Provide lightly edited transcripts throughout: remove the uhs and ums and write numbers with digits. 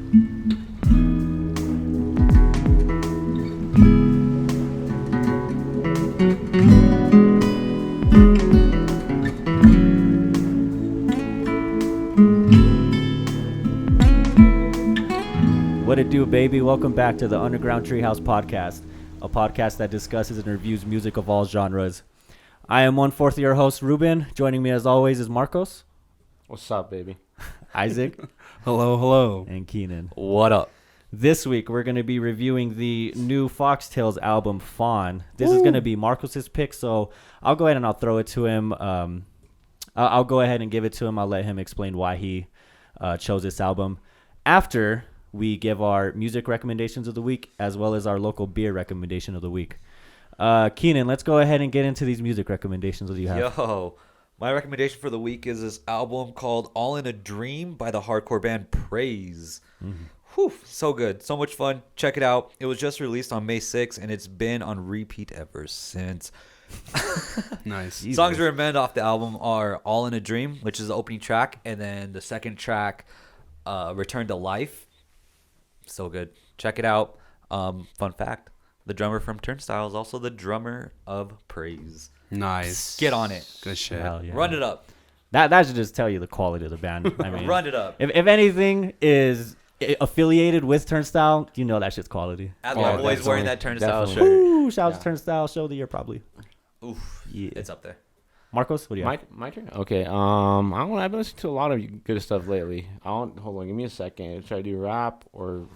What it do, baby? Welcome back to the Underground Treehouse Podcast, a podcast that discusses and reviews music of all genres. I am one-fourth of your host, Ruben. Joining me as always is Marcos. What's up, baby? Isaac. Hello. And Keenan. What up? This week, we're going to be reviewing the new Foxtails album, Fawn. This is going to be Marcos's pick, so I'll go ahead and I'll throw it to him. I'll go ahead and give it to him. I'll let him explain why he chose this album. After we give our music recommendations of the week, as well as our local beer recommendation of the week. Keenan, let's go ahead and get into these music recommendations that you have. Yo, my recommendation for the week is this album called All in a Dream by the hardcore band Praise. Mm-hmm. Whew, so good. So much fun. Check it out. It was just released on May 6th, and it's been on repeat ever since. Nice. Songs to recommend off the album are All in a Dream, which is the opening track, and then the second track, Return to Life. So good. Check it out. Fun fact, the drummer from Turnstile is also the drummer of Praise. Nice. Get on it. Good shit. Hell yeah. Run it up. That should just tell you the quality of the band. I mean, Run it up. If anything is affiliated with Turnstile, you know that shit's quality. As my boy's definitely. wearing that Turnstile Definitely. shirt. Woo! Shout out to Turnstile Show of the Year, probably. Oof. Yeah. It's up there. Marcos, what do you have? My turn? Okay. I don't know. I've been listening to a lot of good stuff lately. Hold on. Give me a second. Try to do rap or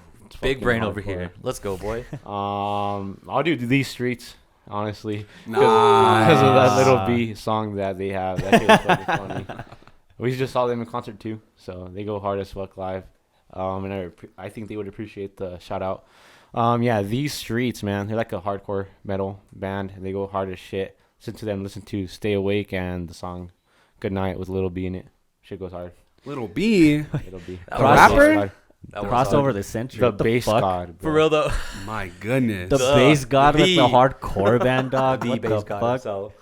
Big fucking brain over hardcore. here. Let's go, boy. I'll do These Streets, honestly. Nice. Because of that little B song that they have. That shit was fucking funny. We just saw them in concert too, so they go hard as fuck live. And I think they would appreciate the shout out. Yeah, These Streets, man. They're like a hardcore metal band, and they go hard as shit. Listen to them. Listen to Stay Awake and the song Good Night with Little B in it. Shit goes hard. Little B. Little B. The rapper? That was Crossover hard. the century. The What the bass fuck? god. For real, though. My goodness. The bass god with the the- hardcore band, dog. The What the bass god fuck? himself.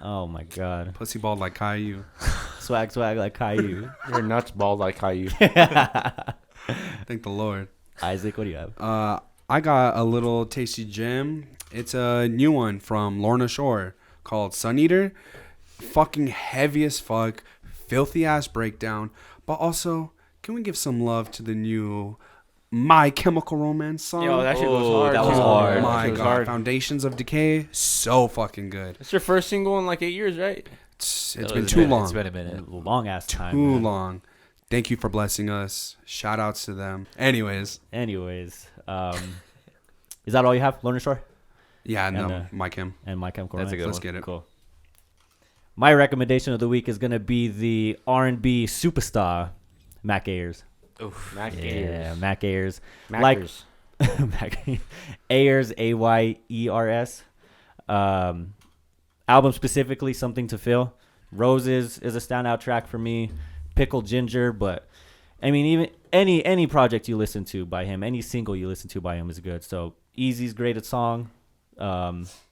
Oh my god. Pussy bald like Caillou. Swag like Caillou. Your nuts bald like Caillou. Thank the Lord. Isaac, what do you have? I got a little tasty gem. It's a new one from Lorna Shore called Sun Eater. Fucking heavy as fuck. Filthy ass breakdown. But also, can we give some love to the new My Chemical Romance song? Yo, that shit was Oh, hard. that was too. hard. Oh That my shit was god. hard. Foundations of Decay. So fucking good. It's your first single in like 8 years, right? It's It's been too long. It's been a minute. Long ass time. Too man. long. Thank you for blessing us. Shout outs to them. Anyways, Anyways, is that all you have? Lorna Shore yeah, And, no, Mike him. and My Chemical That's a Romance? good Let's one. get it. Cool. My recommendation of the week is gonna be the R&B superstar, Mac Ayers. Oof. Mac Yeah, Mac Ayers. Mackers. Mac Ayers, Ayers. Album specifically, Something to Feel. Roses is a standout track for me. Pickled Ginger, but I mean, even any project you listen to by him, any single you listen to by him is good. So Easy's great at song.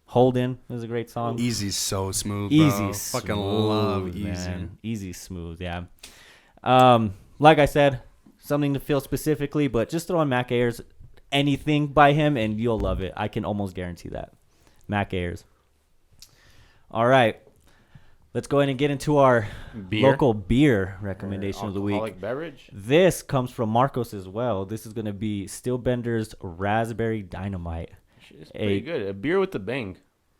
Holden is a great song. Easy's so smooth, bro. Easy, Fucking smooth, love Easy. man. Easy, smooth, yeah. Like I said, Something to Feel specifically, but just throw on Mac Ayers, anything by him, and you'll love it. I can almost guarantee that. Mac Ayers. All right. Let's go ahead and get into our local beer recommendation of the week. Alcoholic beverage. This comes from Marcos as well. This is going to be Stillbender's Raspberry Dynamite. It's pretty good. A beer with the bang.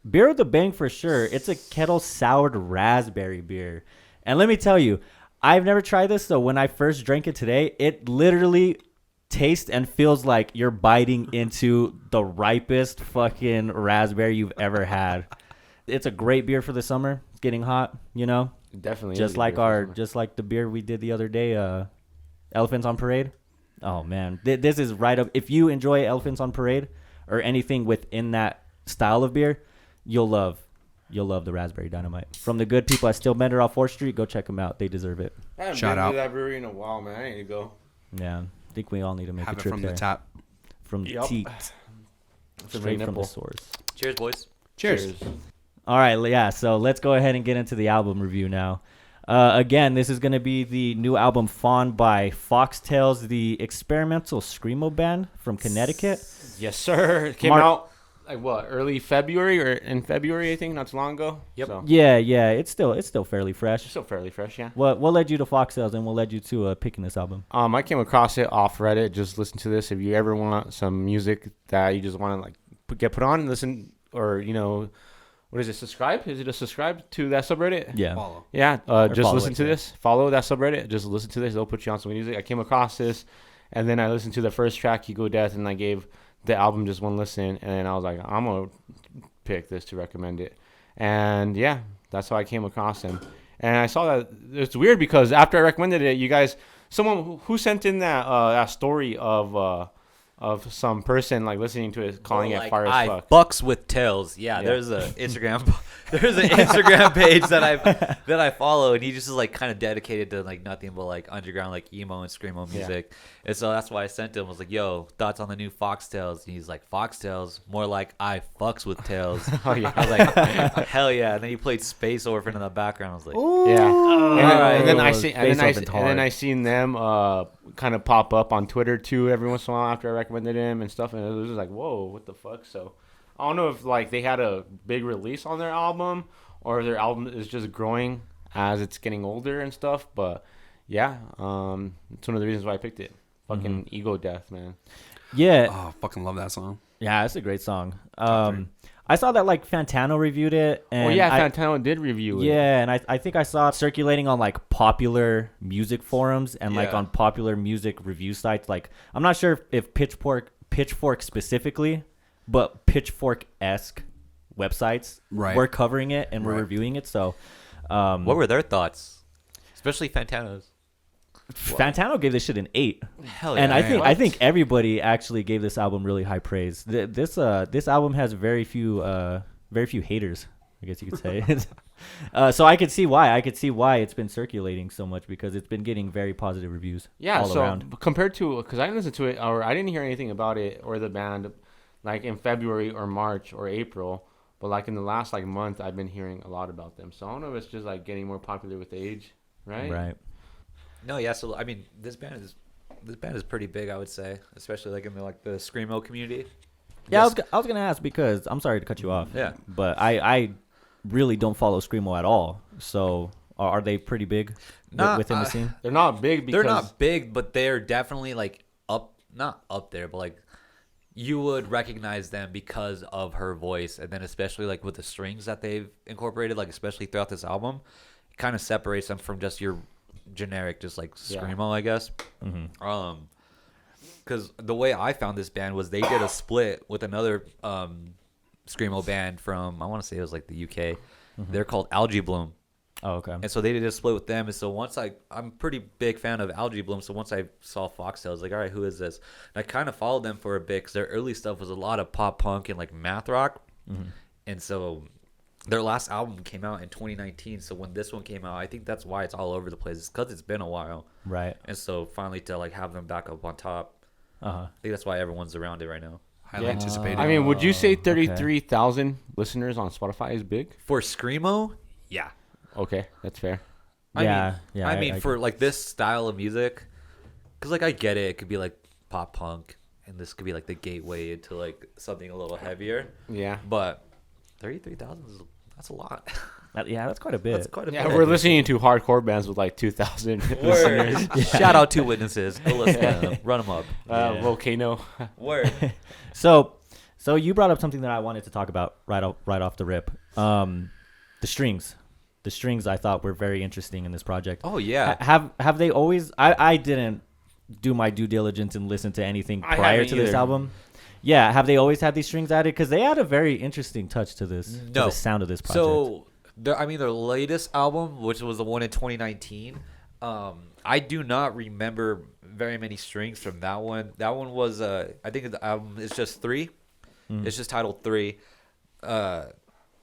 Beer with a bang for sure. It's a kettle soured raspberry beer. And let me tell you, I've never tried this, so when I first drank it today, it literally tastes and feels like you're biting into the ripest fucking raspberry you've ever had. It's a great beer for the summer. It's getting hot, you know? Definitely. Just like the beer we did the other day, Elephants on Parade. Oh man, this is right up. If you enjoy Elephants on Parade or anything within that style of beer, you'll love the Raspberry Dynamite from the good people at Stillbender off 4th Street. Go check them out; they deserve it. I haven't Shout been out. to that brewery in a while, man. I need to go. Yeah, I think we all need to make Have a it trip from there. the tap. From the Yup. teat, From straight the from the nipple. source. Cheers, boys. Cheers. All right, yeah. So let's go ahead and get into the album review now. Again, this is going to be the new album Fawn by Foxtails, the experimental screamo band from Connecticut. Yes, sir. It came out like what, early February or in February, I think, not too long ago. Yep. So, Yeah, it's still fairly fresh. still fairly fresh, yeah. What led you to Foxtails and what led you to picking this album? I came across it off Reddit. Just listen to this. If you ever want some music that you just want to like get put on and listen, or what is it? Subscribe? Is it a subscribe to that subreddit? Yeah. Follow. Yeah. Just follow listen it, to yeah. this. Follow that subreddit. Just listen to this. They'll put you on some music. I came across this, and then I listened to the first track, Ego Death, and I gave the album just one listen, and then I was like, I'm gonna pick this to recommend it, and yeah, that's how I came across him. And I saw that it's weird because after I recommended it, you guys, someone who sent in that story of some person like listening to it, calling it fire as fuck. Bucks with tails. Yeah, there's an Instagram page that I follow, and he just is like kind of dedicated to like nothing but like underground like emo and screamo music. And so that's why I sent him. I was like, "Yo, thoughts on the new Foxtails?" And he's like, "Foxtails, more like I fucks with tails." Oh yeah. I was like, "Hell yeah!" And then he played Space Orphan in the background. I was like, Yeah, and then I see, Face and opened then I hard. seen them kind of pop up on Twitter too every once in a while after I recommended him and stuff, and it was just like, whoa, what the fuck? So I don't know if like they had a big release on their album or if their album is just growing as it's getting older and stuff, but yeah, it's one of the reasons why I picked it. Fucking Ego Death, man. Yeah. Oh, fucking love that song. Yeah, it's a great song. I saw that like Fantano reviewed it. And Fantano did review it. Yeah, and I think I saw it circulating on like popular music forums and like Yeah. on popular music review sites. Like I'm not sure if Pitchfork specifically, but Pitchfork-esque websites were covering it and were reviewing it. So, what were their thoughts, especially Fantano's? Fantano gave this shit an 8. Hell yeah! And I What? think everybody actually gave this album really high praise. This album has very few haters, I guess you could say. So I could see why. I could see why it's been circulating so much because it's been getting very positive reviews. Yeah, all so around. compared to, because I didn't listen to it or I didn't hear anything about it or the band like in February or March or April, but like in the last like month I've been hearing a lot about them. So I don't know if it's just like getting more popular with age, right? Right. No, yeah. So I mean, this band is pretty big, I would say, especially like in the screamo community. Yeah, Yes. I was gonna ask because I'm sorry to cut you off. Yeah. But I really don't follow screamo at all. So are they pretty big within the scene? They're not big because They're not big, but they're definitely like not up there, but like you would recognize them because of her voice, and then especially like with the strings that they've incorporated, like especially throughout this album, it kind of separates them from just your generic, just like screamo, I guess. Because the way I found this band was they did a split with another screamo band from, I want to say it was like the UK. They're called Algae Bloom. Oh, okay. And so they did a split with them. And so I'm a pretty big fan of Algae Bloom. So once I saw Foxtails, I was like, all right, who is this? And I kind of followed them for a bit because their early stuff was a lot of pop punk and like math rock. And so their last album came out in 2019. So when this one came out, I think that's why it's all over the place. It's because it's been a while. Right. And so finally to like have them back up on top, I think that's why everyone's around it right now. Highly anticipated. I mean, would you say 33,000 listeners on Spotify is big? For screamo, yeah. Okay, that's fair. Yeah. I mean, for like this style of music, because like I get it. It could be like pop punk, and this could be like the gateway into like something a little heavier. Yeah. But 33,000 that's a lot. Yeah, that's quite a bit. That's quite a Yeah, bit. we're listening to hardcore bands with like 2,000 listeners. Word. Shout out to Witnesses. Go listen to them. Run them up. Volcano. Word. So you brought up something that I wanted to talk about right off the rip. The strings. The strings I thought were very interesting in this project. Oh yeah. Have they always? I didn't do my due diligence and listen to anything I prior haven't to this either. album. Yeah, have they always had these strings added? Because they add a very interesting touch to this, to No. the sound of this project. So, their latest album, which was the one in 2019, I do not remember very many strings from that one. That one was, I think the album is just 3. It's just titled 3. I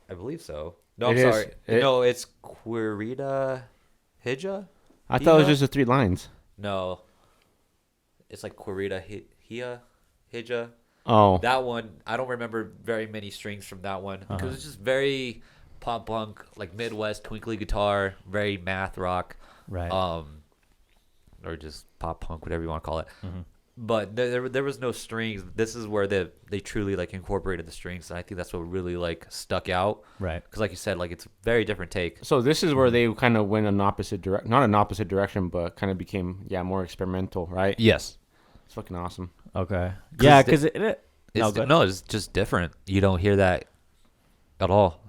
believe so. No, I'm It is. sorry. No, it's Querida Hija? I thought it was Hija? just the 3 lines. No. It's like Querida Hija. Oh. That one, I don't remember very many strings from that one because it's just very pop punk, like Midwest twinkly guitar, very math rock, Right. or just pop punk, whatever you want to call it. Mhm. But there was no strings. This is where they truly like incorporated the strings, and I think that's what really like stuck out. Right. Because like you said, like it's a very different take. So this is where they kind of went an opposite direct, not an opposite direction, but kind of became more experimental, right? Yes, It's fucking awesome. Okay. Yeah, because it's just different. You don't hear that at all.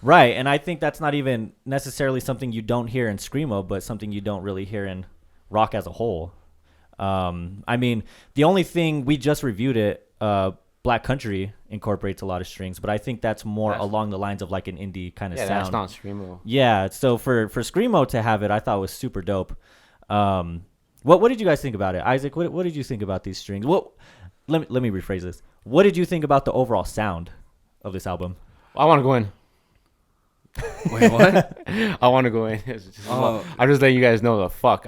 right, and I think that's not even necessarily something you don't hear in screamo, but something you don't really hear in rock as a whole. I mean, the only thing we just reviewed it, Black Country incorporates a lot of strings, but I think that's more along the lines of like an indie kind of sound. That's not screamo. Yeah, so for screamo to have it, I thought was super dope. What did you guys think about it, Isaac? What did you think about these strings? Let me rephrase this. What did you think about the overall sound of this album? I want to go in. Wait, what? I want to go in. I'm just letting you guys know the fuck.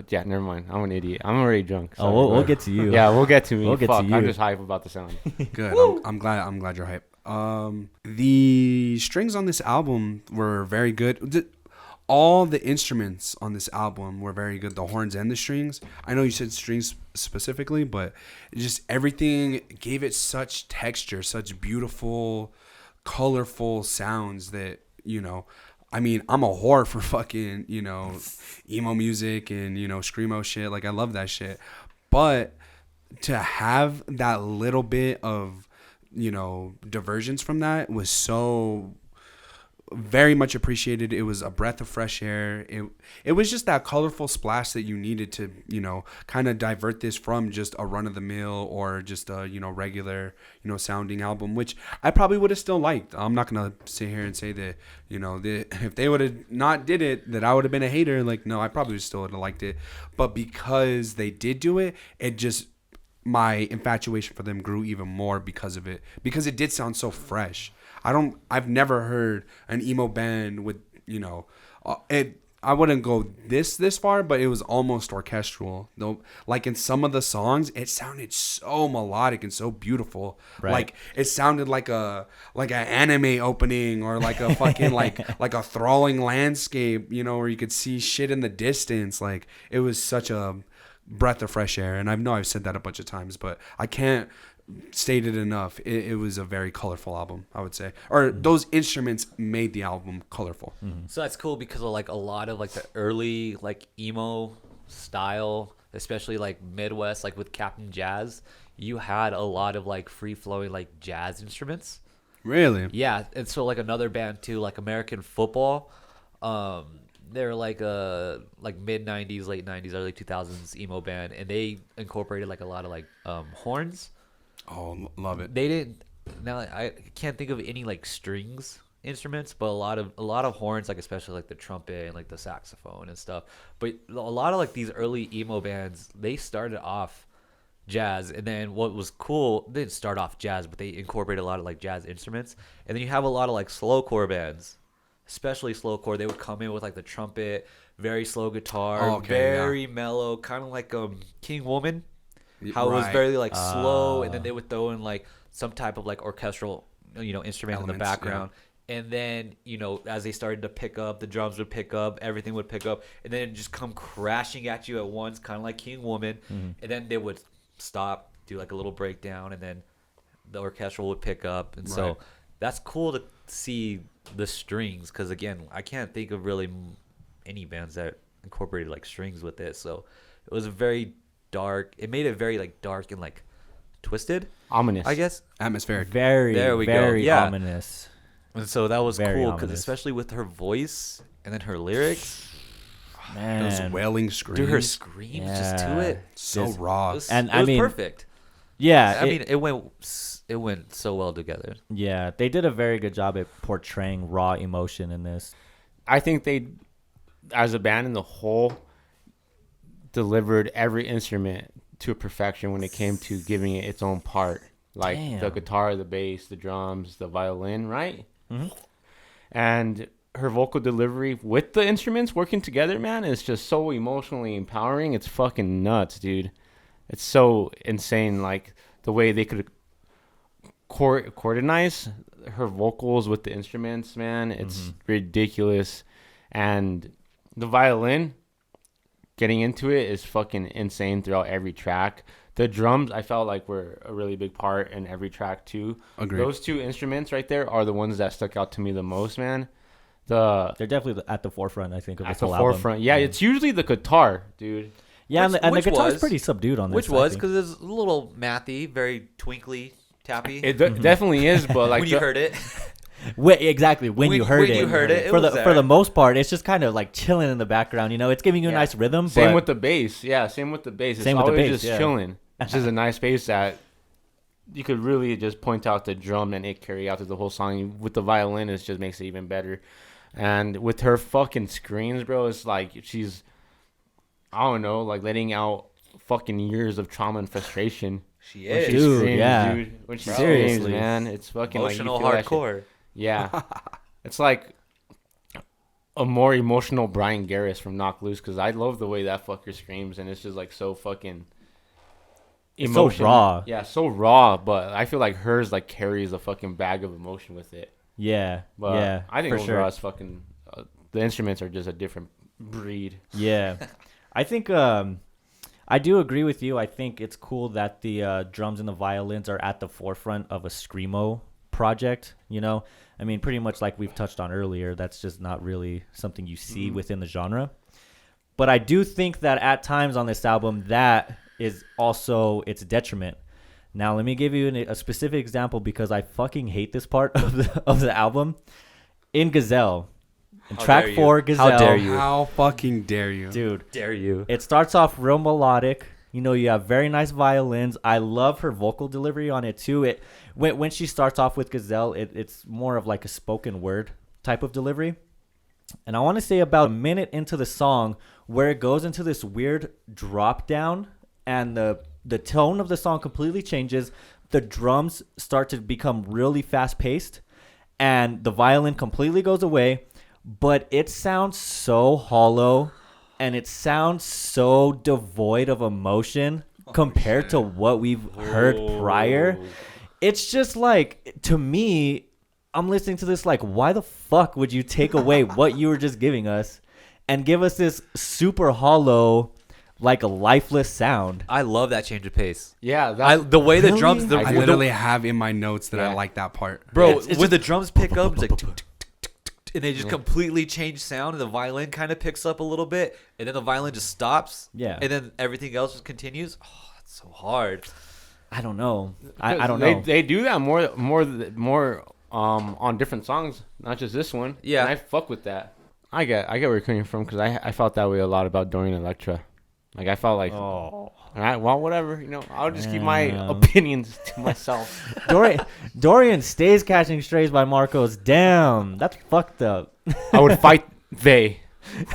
Yeah, never mind. I'm an idiot. I'm already drunk. Oh, we'll get to you. Yeah, we'll get to me. We'll get to you. I'm just hype about the sound. Good. I'm glad you're hype. The strings on this album were very good. All the instruments on this album were very good. The horns and the strings. I know you said strings specifically, but just everything gave it such texture, such beautiful, colorful sounds that, you know, I mean, I'm a whore for fucking, you know, emo music and, you know, screamo shit. Like, I love that shit. But to have that little bit of, you know, diversions from that was so very much appreciated. It was a breath of fresh air. It was just that colorful splash that you needed to, you know, kind of divert this from just a run of the mill or just a, you know, regular, you know, sounding album, which I probably would have still liked. I'm not going to sit here and say that, you know, if they would have not did it, that I would have been a hater. Like, no, I probably still would have liked it. But because they did do it, it just, my infatuation for them grew even more because of it, because it did sound so fresh. I've never heard an emo band with, you know, I wouldn't go this far, but it was almost orchestral. Though, like in some of the songs, it sounded so melodic and so beautiful. Right. Like it sounded like an anime opening or like a fucking like a thralling landscape, you know, where you could see shit in the distance. Like it was such a breath of fresh air. And I know I've said that a bunch of times, but I can't state it enough. It was a very colorful album, I would say. Or those instruments made the album colorful. So that's cool because of like a lot of like the early like emo style, especially like Midwest, like with Captain Jazz, you had a lot of like free flowing like jazz instruments. Really? Yeah, and so like another band too, like American Football, they're like mid 90s, late 90s, early 2000s emo band, and they incorporated like a lot of like horns. Oh, love it. They didn't. Now I can't think of any like strings instruments, but a lot of horns, like especially like the trumpet and like the saxophone and stuff. But a lot of like these early emo bands, they started off jazz, and then what was cool, they didn't start off jazz, but they incorporated a lot of like jazz instruments. And then you have a lot of like slowcore bands, especially slowcore. They would come in with like the trumpet, very slow guitar, very mellow, kind of like King Woman. How it was very like slow, and then they would throw in like some type of like orchestral, you know, instrument in the background. Yeah. And then, you know, as they started to pick up, the drums would pick up, everything would pick up, and then it'd just come crashing at you at once, kind of like King Woman. Mm-hmm. And then they would stop, do like a little breakdown, and then the orchestral would pick up. And so that's cool to see the strings, because again, I can't think of really any bands that incorporated like strings with it. So it was a very dark. It made it very like dark and like twisted, ominous, I guess. Atmospheric. Very ominous. And so that was very cool because especially with her voice and then her lyrics, man, those wailing screams. Dude, her screams just to it, so raw, and it was perfect. Yeah, I mean, it went so well together. Yeah, they did a very good job at portraying raw emotion in this. I think they, as a band in the whole, delivered every instrument to perfection when it came to giving it its own part, like the guitar, the bass, the drums, the violin, right? Mm-hmm. And her vocal delivery with the instruments working together, man, is just so emotionally empowering. It's fucking nuts, dude. It's so insane, like the way they could coordinates her vocals with the instruments, man. It's ridiculous. And the violin, getting into it, is fucking insane throughout every track. The drums, I felt like, were a really big part in every track too. Agreed. Those two instruments right there are the ones that stuck out to me the most, man. They're definitely at the forefront, I think, of at this the whole forefront. album. Yeah, it's usually the guitar, dude. Yeah, and the Which guitar's was- pretty subdued on this. Which I was think. because it's a little mathy, very twinkly, tappy. It definitely is, but like when you heard it, Exactly when you heard when it. you heard it, it for was the there. most part, it's just kind of like chilling in the background. You know, it's giving you a Yeah. nice rhythm. Same but with the bass. Yeah, same with the bass. It's Same with the always bass, just yeah. chilling. It's just a nice bass that you could really just point out the drum and it carry out through the whole song. With the violin, it just makes it even better. And with her fucking screams, bro, it's like she's, I don't know, like letting out fucking years of trauma and frustration. she When is she Dude, screams, yeah. dude. When she Seriously. screams, man, it's fucking emotional, like you feel that shit. hardcore. Yeah. It's like a more emotional Brian Garris from Knock Loose, because I love the way that fucker screams, and it's just like so fucking It's so raw. Yeah, so raw, but I feel like hers like carries a fucking bag of emotion with it. yeah, But yeah, I think for overall sure. it's fucking the instruments are just a different breed. Yeah, I think I do agree with you. I think it's cool that the drums and the violins are at the forefront of a screamo project. You know, I mean, pretty much like we've touched on earlier. That's just not really something you see within the genre. But I do think that at times on this album, that is also its detriment. Now, let me give you a specific example because I fucking hate this part of the album. In Gazelle, in How track dare you. 4, Gazelle. How dare you. How fucking dare you? Dude, Dare you? it starts off real melodic. You know, you have very nice violins. I love her vocal delivery on it too. When she starts off with Gazelle, it's more of like a spoken word type of delivery. And I want to say about a minute into the song where it goes into this weird drop down and the tone of the song completely changes. The drums start to become really fast paced and the violin completely goes away, but it sounds so hollow and it sounds so devoid of emotion compared to what we've heard prior. It's just like, to me, I'm listening to this like, why the fuck would you take away what you were just giving us and give us this super hollow, like a lifeless sound? I love that change of pace. Yeah, that The way the Really? drums, I literally have in my notes that I Yeah. like that part. bro, It's when just- the drums pick up, it's like, tuk, tuk, tuk, tuk, tuk, and they just completely change sound, and the violin kind of picks up a little bit, and then the violin just stops, Yeah. and then everything else just continues. Oh, that's so hard. I don't know. I don't know. They do that more on different songs, not just this one. Yeah. And I fuck with that. I get where you're coming from, because I felt that way a lot about Dorian Electra. Like I felt like, Oh. all right, well, whatever, you know, I'll just keep my Damn. opinions to myself. Dorian stays catching strays by Marcos. Damn, that's fucked up. I would fight they.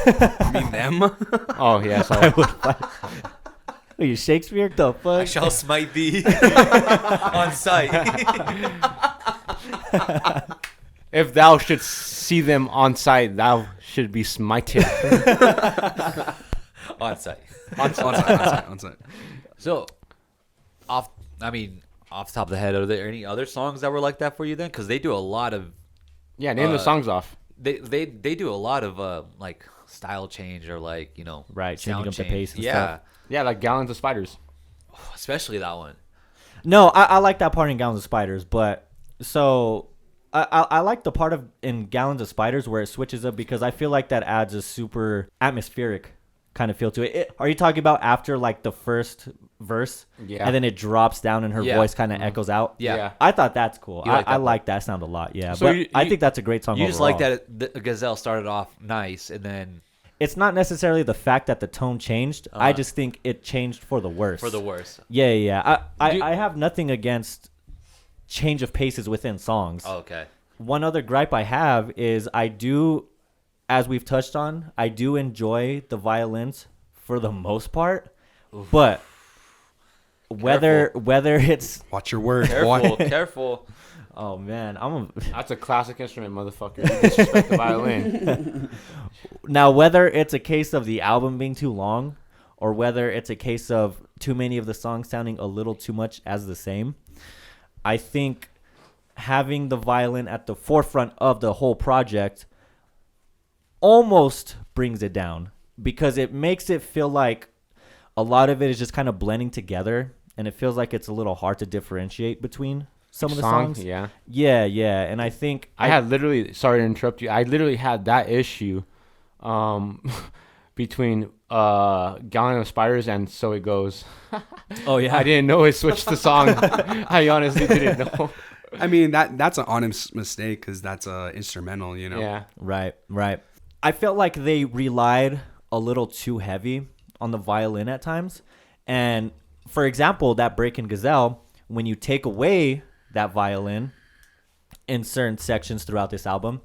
I mean them. Oh yeah, sorry. Are you Shakespeare? The I fuck? shall smite thee on sight. If thou shouldst see them on sight, thou should be smited. On sight. on site. So, off the top of the head, are there any other songs that were like that for you then? Because they do a lot of Yeah, name the songs off. they do a lot of like style change or like Right, changing sound up the change. pace and yeah, stuff. Yeah, like Gallons of Spiders. especially that one. No, I like that part in Gallons of Spiders, but so I like the part of in Gallons of Spiders where it switches up because I feel like that adds a super atmospheric kind of feel to it. Are you talking about after like the first verse? Yeah. And then it drops down and her Yeah. voice kind of echoes out? Yeah. Yeah. I thought that's cool. You like I that like that sound a lot. Yeah. So but I you- think that's a great song You just like overall. that the Gazelle started off nice and then It's not necessarily the fact that the tone changed. I just think it changed for the worse. for the worse. Yeah, yeah. Do- I have nothing against change of paces within songs. Oh, okay. One other gripe I have is I do, as we've touched on, I do enjoy the violins for the most part, but whether it's Watch your words, Careful, boy. careful. oh man, That's a classic instrument, motherfucker. You disrespect the violin. now whether it's a case of the album being too long or whether it's a case of too many of the songs sounding a little too much as the same, I think having the violin at the forefront of the whole project almost brings it down, because it makes it feel like a lot of it is just kind of blending together, and it feels like it's a little hard to differentiate between some of the songs. Yeah. Yeah. And I think I had literally, sorry to interrupt you, I literally had that issue between Gallon of Spiders and So It Goes. Oh yeah. I didn't know it switched the song. I honestly didn't know. I mean, that's an honest mistake because that's a instrumental, you know. Yeah. Right. I felt like they relied a little too heavy on the violin at times. And for example, that break in Gazelle, when you take away that violin in certain sections throughout this album,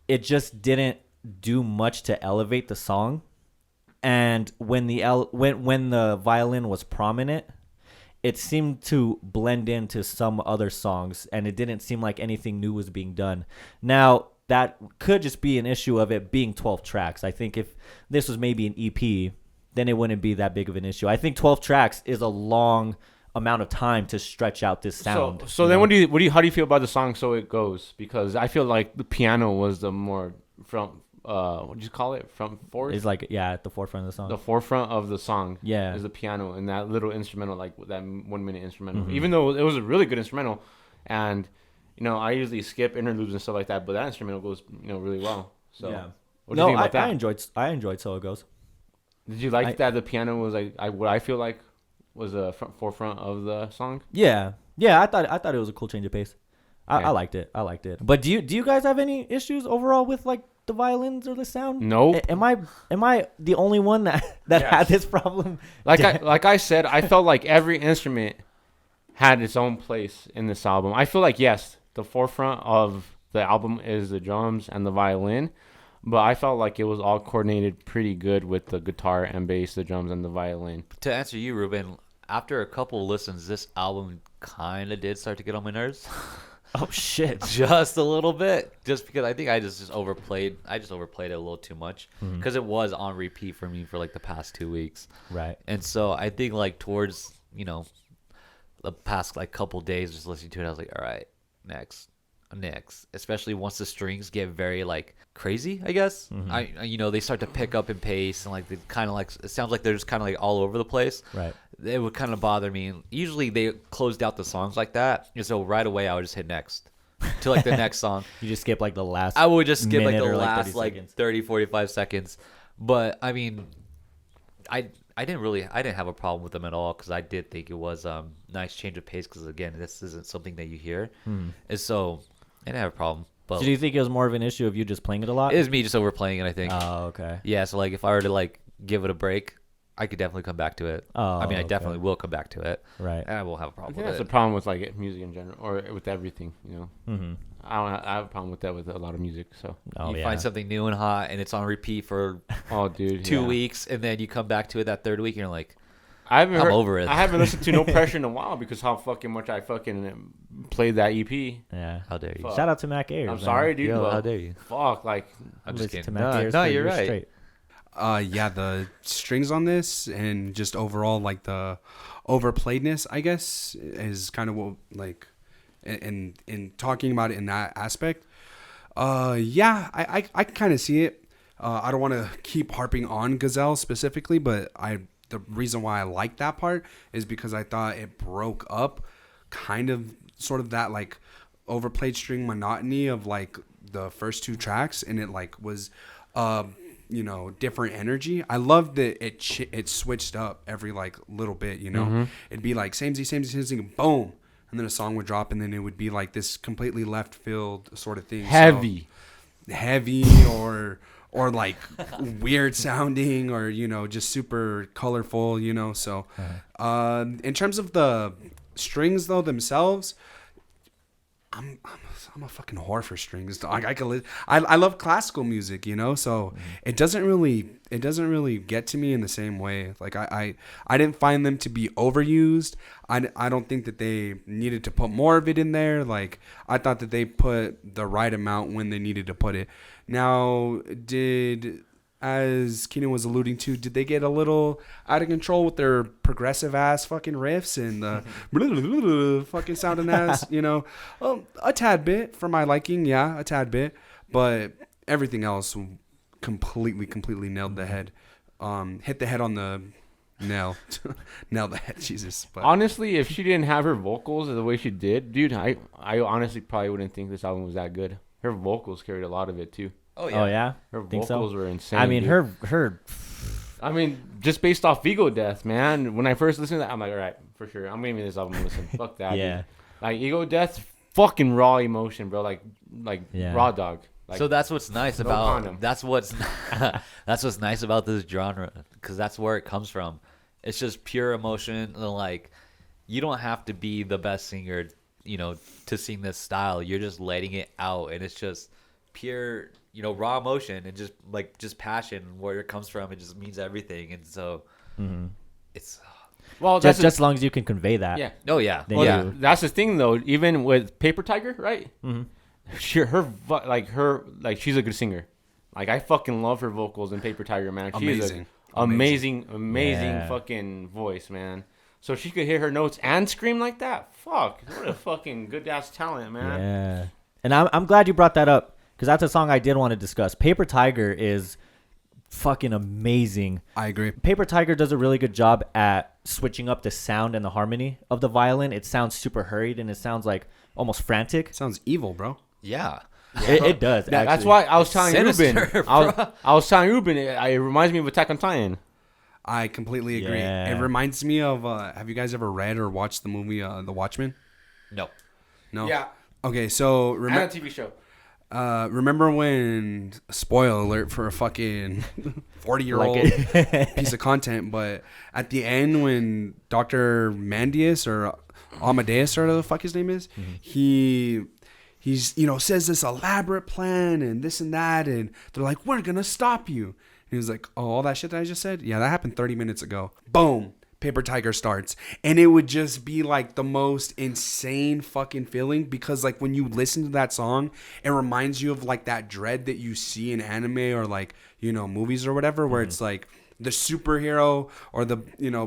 it just didn't do much to elevate the song. And when the violin was prominent, it seemed to blend into some other songs, and it didn't seem like anything new was being done. Now, that could just be an issue of it being 12 tracks. I think if this was maybe an EP, then it wouldn't be that big of an issue. I think 12 tracks is a long amount of time to stretch out this sound. So then, how do you feel about the song So It Goes? Because I feel like the piano was the more from what do you call it? From forth? It's like, yeah, at the forefront of the song. The forefront of the song, Yeah. is the piano and that little instrumental, like that 1 minute instrumental. Mhm. Even though it was a really good instrumental, and I usually skip interludes and stuff like that, but that instrumental goes really well. So yeah. what do you think about that? I enjoyed So It Goes. Did you like that the piano was like what I feel like was the forefront of the song? Yeah. I thought it was a cool change of pace. I liked it. But do you guys have any issues overall with like the violins or the sound? Nope. Am I the only one that Yes. had this problem? Like I said, I felt like every instrument had its own place in this album. I feel like, yes, the forefront of the album is the drums and the violin, but I felt like it was all coordinated pretty good with the guitar and bass, the drums and the violin. To answer you, Ruben, after a couple listens, this album kind of did start to get on my nerves. Oh shit. Just a little bit, just because I think I just overplayed it a little too much, because it was on repeat for me for like the past 2 weeks. Right. And so I think like towards the past like couple days just listening to it, I was like, all right, next, especially once the strings get very like crazy, I guess. They start to pick up in pace, and like they kind of like, it sounds like they're just kind of like all over the place. Right. It would kind of bother me. Usually they closed out the songs like that, and so right away I would just hit next to like the next song. You just skip like the last I would just skip like minute the or, last 30 like seconds. 30 45 seconds. But I mean, I didn't have a problem with them at all, because I did think it was nice change of pace, because again, this isn't something that you hear. And so I didn't have a problem. But So do you think it was more of an issue of you just playing it a lot? it was me just overplaying it, I think. Oh, okay. Yeah, so like if I were to like give it a break, I could definitely come back to it. Oh, I mean, I okay. definitely will come back to it. Right. And I won't have a problem I think with that's it. the problem with like music in general, or with everything. Mm-hmm. I have a problem with that with a lot of music. So Oh, You yeah. find something new and hot, and it's on repeat for dude, 2 yeah. weeks, and then you come back to it that third week, and you're like, I haven't I'm heard, over it. I haven't listened to No Pressure in a while because how fucking much I fucking played that EP. Yeah. how dare you? Fuck. Shout out to Mac Ayers. I'm man. sorry, dude. Yo, but how dare you? Fuck, like I'm just Listen kidding. to Mac Ayers No, for you're years right. straight. Yeah, the strings on this and just overall like the overplayedness, I guess, is kind of what like in talking about it in that aspect. Yeah, I kind of see it. I don't want to keep harping on Gazelle specifically, but the reason why I like that part is because I thought it broke up kind of sort of that like overplayed string monotony of like the first two tracks, and it like was different energy. I loved that it switched up every like little bit, It'd be like same, boom, and then a song would drop, and then it would be like this completely left field sort of thing. heavy. So, heavy or like weird sounding, or just super colorful, so in terms of the strings though themselves, I'm a fucking whore for strings. I love classical music, so it doesn't really get to me in the same way. Like I didn't find them to be overused. I don't think that they needed to put more of it in there. Like I thought that they put the right amount when they needed to put it. Now, as Keenan was alluding to, did they get a little out of control with their progressive ass fucking riffs and the fucking sounding ass, a tad bit for my liking, yeah, a tad bit, but everything else completely nailed the head, hit the head on the nail, nailed the head, Jesus. But honestly, if she didn't have her vocals the way she did, dude, I honestly probably wouldn't think this album was that good. Her vocals carried a lot of it too. Oh yeah. Oh yeah. Her Think so? vocals were insane. I mean, dude. her. I mean, just based off Ego Death, man. When I first listened to that, I'm like, all right, for sure, I'm giving this album a listen. Fuck that. Yeah. Dude. Like Ego Death, fucking raw emotion, bro. Like Yeah. raw dog. Like, So that's what's nice no about condom. that's what's nice about this genre, because that's where it comes from. It's just pure emotion, and like you don't have to be the best singer, to sing this style. You're just letting it out, and it's just pure, raw emotion and just passion. Where it comes from, it just means everything, and so it's. well, Just as long as you can convey that. yeah. Oh yeah, Then Well, you- that's the thing though. Even with Paper Tiger, right? Mm-hmm. She's a good singer. Like I fucking love her vocals in Paper Tiger, man. She's Amazing. amazing Yeah. fucking voice, man. So she could hit her notes and scream like that. Fuck, what a fucking good ass talent, man. Yeah. And I'm glad you brought that up, because that's a song I did want to discuss. Paper Tiger is fucking amazing. I agree. Paper Tiger does a really good job at switching up the sound and the harmony of the violin. It sounds super hurried and it sounds like almost frantic. Sounds evil, bro. yeah. It does. That's actually. why I was telling Sinister, Ruben. I was telling Ruben. It reminds me of Attack on Titan. I completely agree. Yeah. It reminds me of. Have you guys ever read or watched the movie The Watchmen? No. No. Yeah. Okay, so And a TV show. remember when, spoiler alert for a fucking 40-year-old piece of content, but at the end when Dr. Mandius or Amadeus or whatever the fuck his name is, he's says this elaborate plan and this and that, and they're like, we're gonna stop you. And he was like, oh, all that shit that I just said? Yeah, that happened 30 minutes ago. Boom. Paper Tiger starts, and it would just be like the most insane fucking feeling, because like when you listen to that song, it reminds you of like that dread that you see in anime or like movies or whatever, where it's like the superhero or the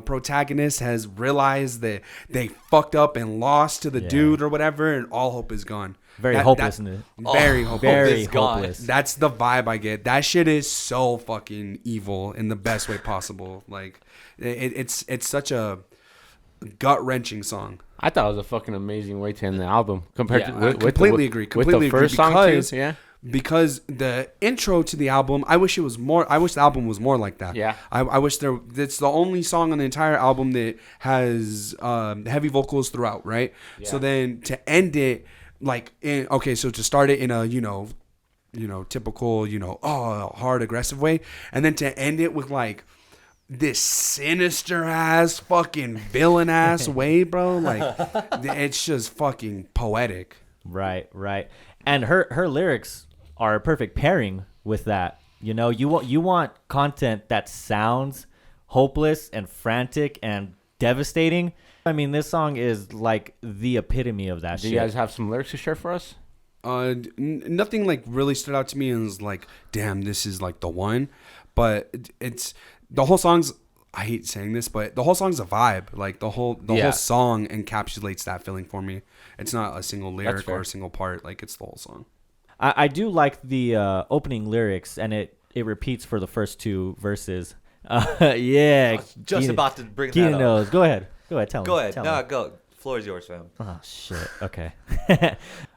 protagonist has realized that they fucked up and lost to the dude or whatever, and all hope is gone. Very hopeless, isn't it? Very hopeless. Very gone. hopeless. That's the vibe I get. That shit is so fucking evil in the best way possible. Like, it's such a gut wrenching song. I thought it was a fucking amazing way to end the album compared Yeah, to I with completely the, agree. with Completely the first agree, song because too. Yeah. because the intro to the album, I wish the album was more like that. Yeah. I wish it's the only song on the entire album that has heavy vocals throughout, right? Yeah. So then to end it so to start it in a typical hard aggressive way, and then to end it with like this sinister ass fucking villain ass way, bro, like it's just fucking poetic. Right. And her lyrics are a perfect pairing with that. You want content that sounds hopeless and frantic and devastating. I mean, this song is like the epitome of that Do shit. you guys have some lyrics to share for us? Nothing like really stood out to me and was like, damn, this is like the one. But it's the whole song's, I hate saying this, but the whole song's a vibe. Like the whole song encapsulates that feeling for me. It's not a single lyric or a single part. Like it's the whole song. I do like the opening lyrics, and it repeats for the first two verses. Yeah. Just about to bring Keenan that up. knows. Go ahead. Tell Go him. ahead. Tell No, him. go. Floor is yours, fam. Oh, shit. Okay.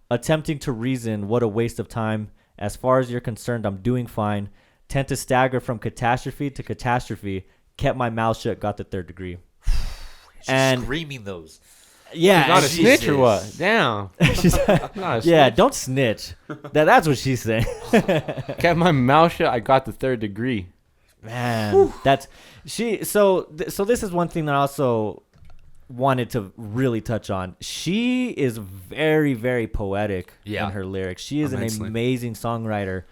Attempting to reason, what a waste of time. As far as you're concerned, I'm doing fine. Tend to stagger from catastrophe to catastrophe. Kept my mouth shut, got the 3rd degree. She's And- screaming those. Yeah. Not a and snitch or Jesus. what? Damn. she's- Not a yeah, snitch. don't snitch. That's what she's saying. Kept my mouth shut. I got the 3rd degree. Man, that's she. So this is one thing that I also wanted to really touch on. She is very, very poetic Yeah. in her lyrics. She is Immensely. an amazing songwriter.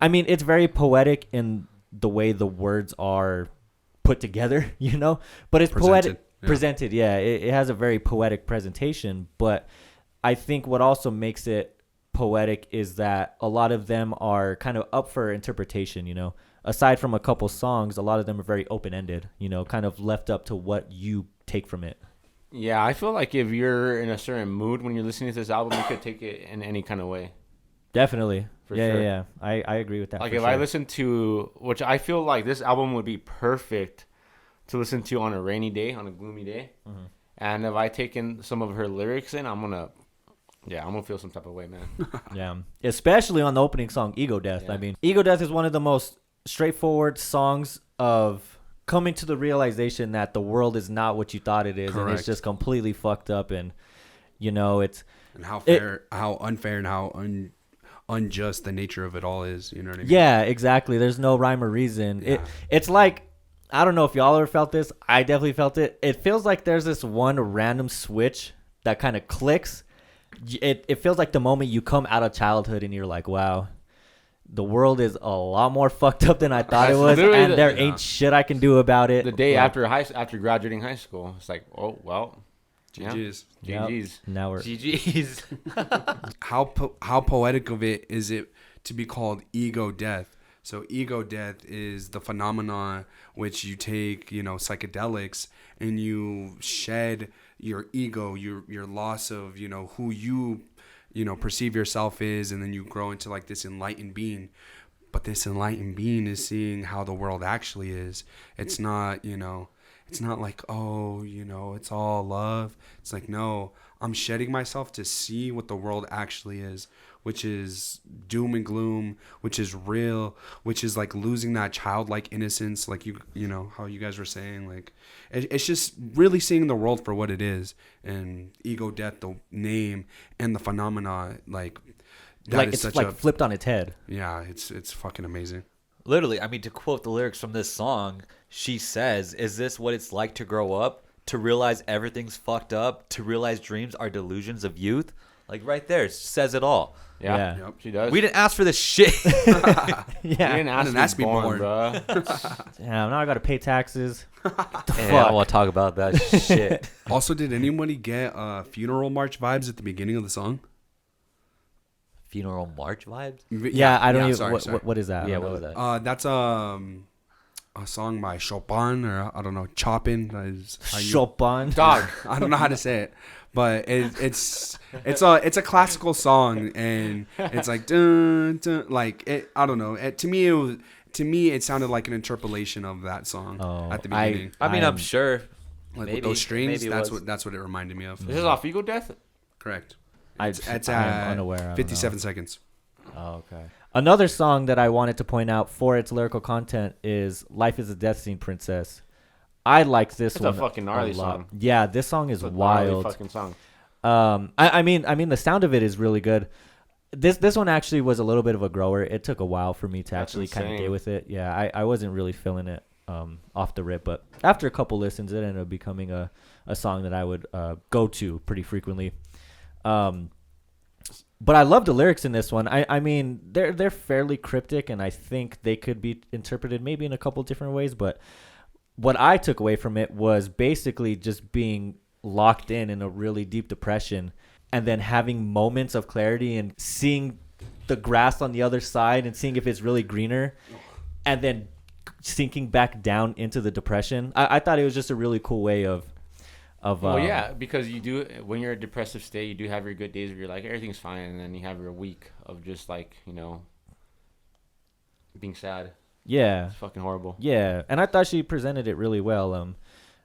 I mean, it's very poetic in the way the words are put together, but it's poetic. Presented, yeah. It has a very poetic presentation, but I think what also makes it poetic is that a lot of them are kind of up for interpretation, aside from a couple songs, a lot of them are very open-ended, you know, kind of left up to what you take from it. Yeah, I feel like if you're in a certain mood when you're listening to this album, you could take it in any kind of way. Definitely. For yeah, sure. yeah, yeah. I agree with that. Like for if sure. I listen to, which I feel like this album would be perfect to listen to on a rainy day, on a gloomy day. Mm-hmm. And if I take in some of her lyrics in, I'm gonna feel some type of way, man. Yeah, especially on the opening song, Ego Death. Yeah. I mean, Ego Death is one of the most straightforward songs of coming to the realization that the world is not what you thought it is, and it's Correct. just completely fucked up. And you know, it's And how unfair, and how unjust the nature of it all is. You know what I mean? yeah, exactly. There's no rhyme or reason. Yeah. It's like, I don't know if y'all ever felt this. I definitely felt it. It feels like there's this one random switch that kind of clicks. It feels like the moment you come out of childhood and you're like, wow, the world is a lot more fucked up than I thought it That's was, literally and there ain't shit I can do about it. The day Like, after graduating high school, it's like, oh well, GG's. yep, GG's. now we're GG's. How poetic of it is it to be called ego death? So ego death is the phenomenon which you take, you know, psychedelics, and you shed your ego, your loss of, you know, who you know, perceive yourself is, and then you grow into like this enlightened being. But this enlightened being is seeing how the world actually is. It's not, you know, it's not like, oh, you know, it's all love. It's like, no, I'm shedding myself to see what the world actually is, which is doom and gloom, which is real, which is like losing that childlike innocence, like you know, how you guys were saying. Like, it's just really seeing the world for what it is. And ego death, the name and the phenomena, like, that like is it's such like a, flipped on its head. yeah, it's fucking amazing. Literally, I mean, to quote the lyrics from this song, she says, "Is this what it's like to grow up? To realize everything's fucked up? To realize dreams are delusions of youth?" Like right there, it says it all. Yeah, Yeah. Yep. she does. We didn't ask for this shit. Yeah, You didn't ask me me born, born. bro. yeah. Now I gotta pay taxes. What the Yeah, I fuck? don't want to talk about that shit. Also, did anybody get funeral march vibes at the beginning of the song? Funeral march vibes? Yeah, I don't even. Sorry, sorry. What is that? I Yeah, don't what know. was that? That's a song by Chopin, or I don't know, Chopin. Is how you- Chopin. Dog. I don't know how to say it, but it's a classical song, and it's like dun, dun, like it. I don't know. To me, it sounded like an interpolation of that song Oh, at the beginning. I mean, I I'm am- sure. Like maybe- with those strings, maybe it that's was. what it reminded me of. This is off Ego Death. Correct. I It's am at unaware. I don't 57 know. seconds. Oh, okay. Another song that I wanted to point out for its lyrical content is "Life Is a Death Scene, Princess." I like this It's a one fucking gnarly a lot. song. Yeah, this song is It's a gnarly wild. fucking song. I mean, the sound of it is really good. This one actually was a little bit of a grower. It took a while for me to That's actually kind of insane. get with it. Yeah, I wasn't really feeling it off the rip, but after a couple listens, it ended up becoming a song that I would go to pretty frequently. But I love the lyrics in this one. I mean, they're fairly cryptic, and I think they could be interpreted maybe in a couple different ways. But what I took away from it was basically just being locked in a really deep depression, and then having moments of clarity and seeing the grass on the other side and seeing if it's really greener, and then sinking back down into the depression. I thought it was just a really cool way of Well, yeah, because you do, when you're in a depressive state, you do have your good days where you're like, everything's fine, and then you have your week of just like, you know, being sad. yeah. It's fucking horrible. Yeah, and I thought she presented it really well.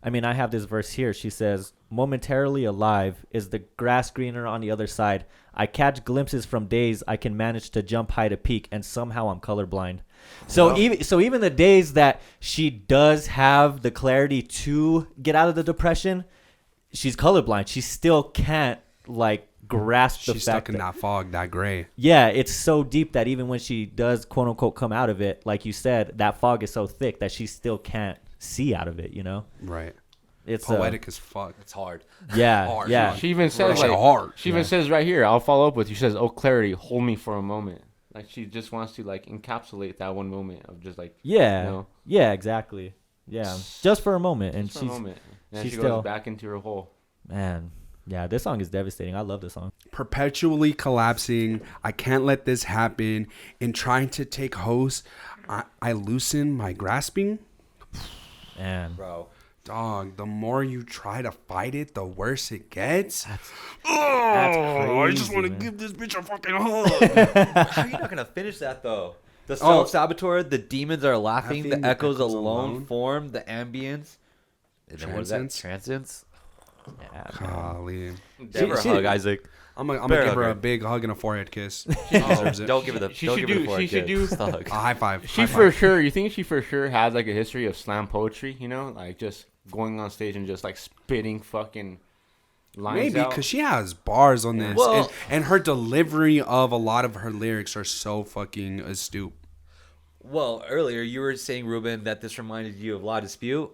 I mean, I have this verse here. She says, "Momentarily alive, is the grass greener on the other side? I catch glimpses from days I can manage to jump high to peak, and somehow I'm colorblind." So Wow. even the days that she does have the clarity to get out of the depression, she's colorblind. She still can't like grasp the She's fact stuck in that fog, that gray. yeah, it's so deep that even when she does quote unquote come out of it, like you said, that fog is so thick that she still can't see out of it, you know? Right. It's Poetic as fuck. It's hard. Yeah, Hard. yeah. She even says, That shit like, hard. she even says right here, I'll follow up with you. She says, "Oh, clarity, hold me for a moment." Like, she just wants to, like, encapsulate that one moment of just, like, Yeah. you know, Yeah, exactly. Yeah. Just for a moment. And just for a she's moment. And then she's she still- goes back into her hole. man. Yeah, this song is devastating. I love this song. Perpetually collapsing. I can't let this happen. In trying to take host, I loosen my grasping. And Bro. Dog, the more you try to fight it, the worse it gets. that's I just crazy, want to man. give this bitch a fucking hug. How are you not gonna finish that though? The self-saboteur, the demons are laughing, the echoes alone form, the ambience. And then what is that? Transience? Transience? yeah, man. Golly. Give her a She- hug, Isaac. I'm gonna Bear give her hug a her. big hug and a forehead kiss. She deserves it. Don't give her the. She Don't should give her the do- forehead she should kiss. do- Just a hug. A high five. She High for five. sure. You think she for sure has like a history of slam poetry? You know, like just going on stage and just like spitting fucking lines Maybe out. because she has bars on this, Well- and her delivery of a lot of her lyrics are so fucking astute. Well, earlier you were saying, Ruben, that this reminded you of La Dispute.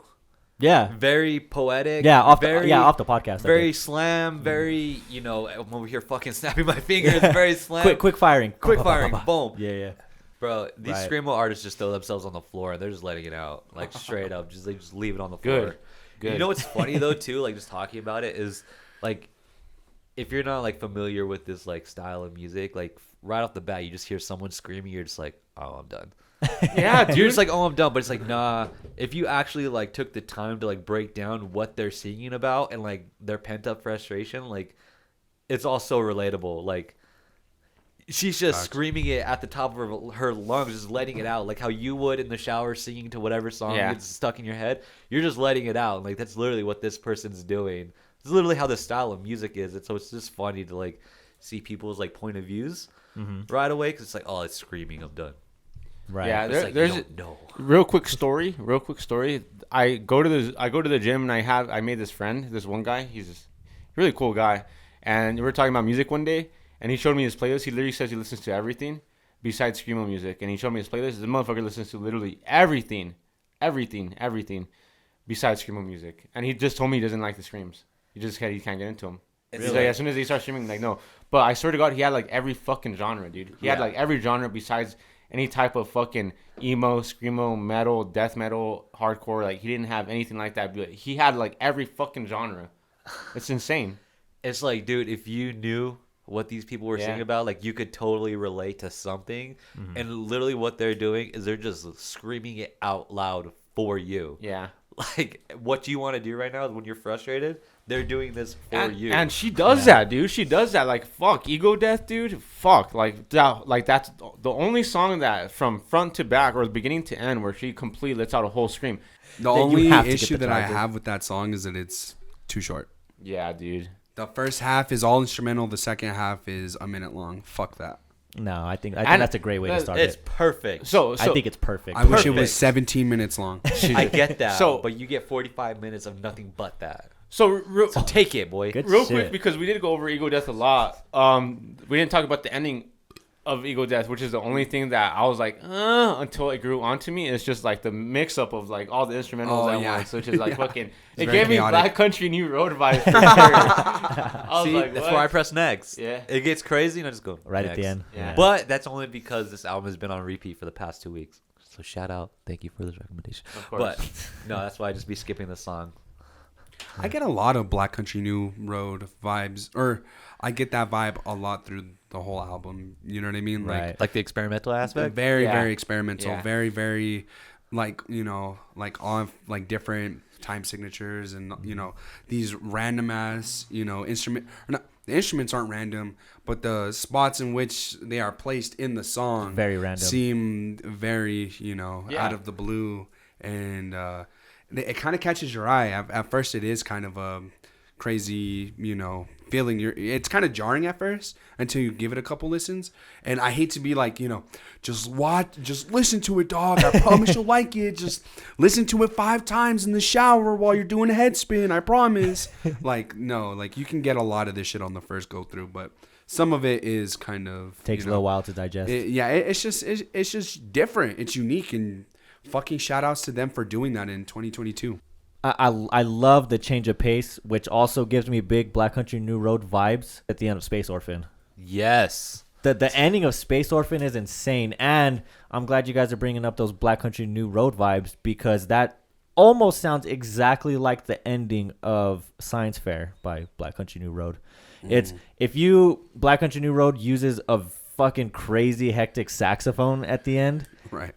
Yeah. Very poetic. Yeah, off very, the podcast. I Very did. slam. Very, I'm over here fucking snapping my fingers. Very slam. quick firing. Quick firing. Boom. Yeah, yeah. Bro, these Right. screamo artists just throw themselves on the floor and they're just letting it out, like straight up. They just leave it on the floor. Good. You know what's funny though too? Like just talking about it is like, if you're not like familiar with this like style of music, like right off the bat, you just hear someone screaming, you're just like, oh, I'm done. Yeah, dude. You're just like, oh, I'm done. But it's like, nah. If you actually like took the time to like break down what they're singing about and like their pent up frustration, like it's all so relatable. Like she's just Facts. screaming it at the top of her lungs, just letting it out, like how you would in the shower singing to whatever song Yeah. gets stuck in your head. You're just letting it out. Like that's literally what this person's doing. It's literally how the style of music is. So it's just funny to like see people's like point of views right away because it's like, oh, it's screaming, I'm done. Right. Yeah, It's like, there's you don't know. real quick story. I go to the gym and I made this friend, this one guy. He's a really cool guy, and we were talking about music one day, and he showed me his playlist. He literally says he listens to everything besides screamo music, and he showed me his playlist. The motherfucker listens to literally everything besides screamo music, and he just told me he doesn't like the screams. He can't get into them. He's like, as soon as they start streaming, like no. But I swear to God, he had like every fucking genre, dude. He had like every genre besides any type of fucking emo, screamo, metal, death metal, hardcore. Like he didn't have anything like that. But he had like every fucking genre. It's insane. It's like, dude, if you knew what these people were Yeah. singing about, like you could totally relate to something. And literally what they're doing is they're just screaming it out loud for you. Yeah. Like what you want to do right now when you're frustrated, they're doing this for you. And she does that, dude. She does that. Like fuck, ego death, dude. Fuck, like that. Like that's the only song that from front to back or the beginning to end where she completely lets out a whole scream. The Then you only have to get issue the that I charger. have with that song is that it's too short. Yeah, dude. The first half is all instrumental. The second half is a minute long. Fuck that. No, I think And that's a great way to start it's it. perfect. So I think it's perfect. I wish it was Perfect. 17 minutes long. I get that. So- but you get 45 minutes of nothing but that. So real, So take it, boy. Good real shit. quick, because we did go over ego death a lot. We didn't talk about the ending of ego death, which is the only thing that I was like, until it grew onto me. It's just like the mix up of like all the instrumentals Oh, at yeah. once, which is like Yeah. fucking. It's It very gave me chaotic. Black Country New Road vibes. For sure. I was See, like, that's what? where I press next. Yeah. It gets crazy and I just go Right at the next. end. Yeah. But that's only because this album has been on repeat for the past 2 weeks. So shout out. Thank you for this recommendation. Of course. But no, that's why I just be skipping the song. I get a lot of Black Country New Road vibes, or I get that vibe a lot through the whole album. You know what I mean? Right. Like the experimental aspect. Very, Yeah. very experimental. Yeah. Very, very, like, like on like different time signatures and these random ass instrument. Or not, the instruments aren't random, but the spots in which they are placed in the song Very random. seem very out of the blue, and it kind of catches your eye. At first, it is kind of a crazy, feeling. It's kind of jarring at first until you give it a couple listens. And I hate to be like, just listen to it, dog. I promise you'll like it. Just listen to it 5 times in the shower while you're doing a head spin. I promise. Like, no, like you can get a lot of this shit on the first go through, but some of it is kind of Takes a little while to digest. it's just different. It's unique, and fucking shout outs to them for doing that in 2022. I love the change of pace, which also gives me big Black Country New Road vibes at the end of Space Orphan. Yes. The ending of Space Orphan is insane, and I'm glad you guys are bringing up those Black Country New Road vibes because that almost sounds exactly like the ending of Science Fair by Black Country New Road. It's Black Country New Road uses a fucking crazy hectic saxophone at the end. Right.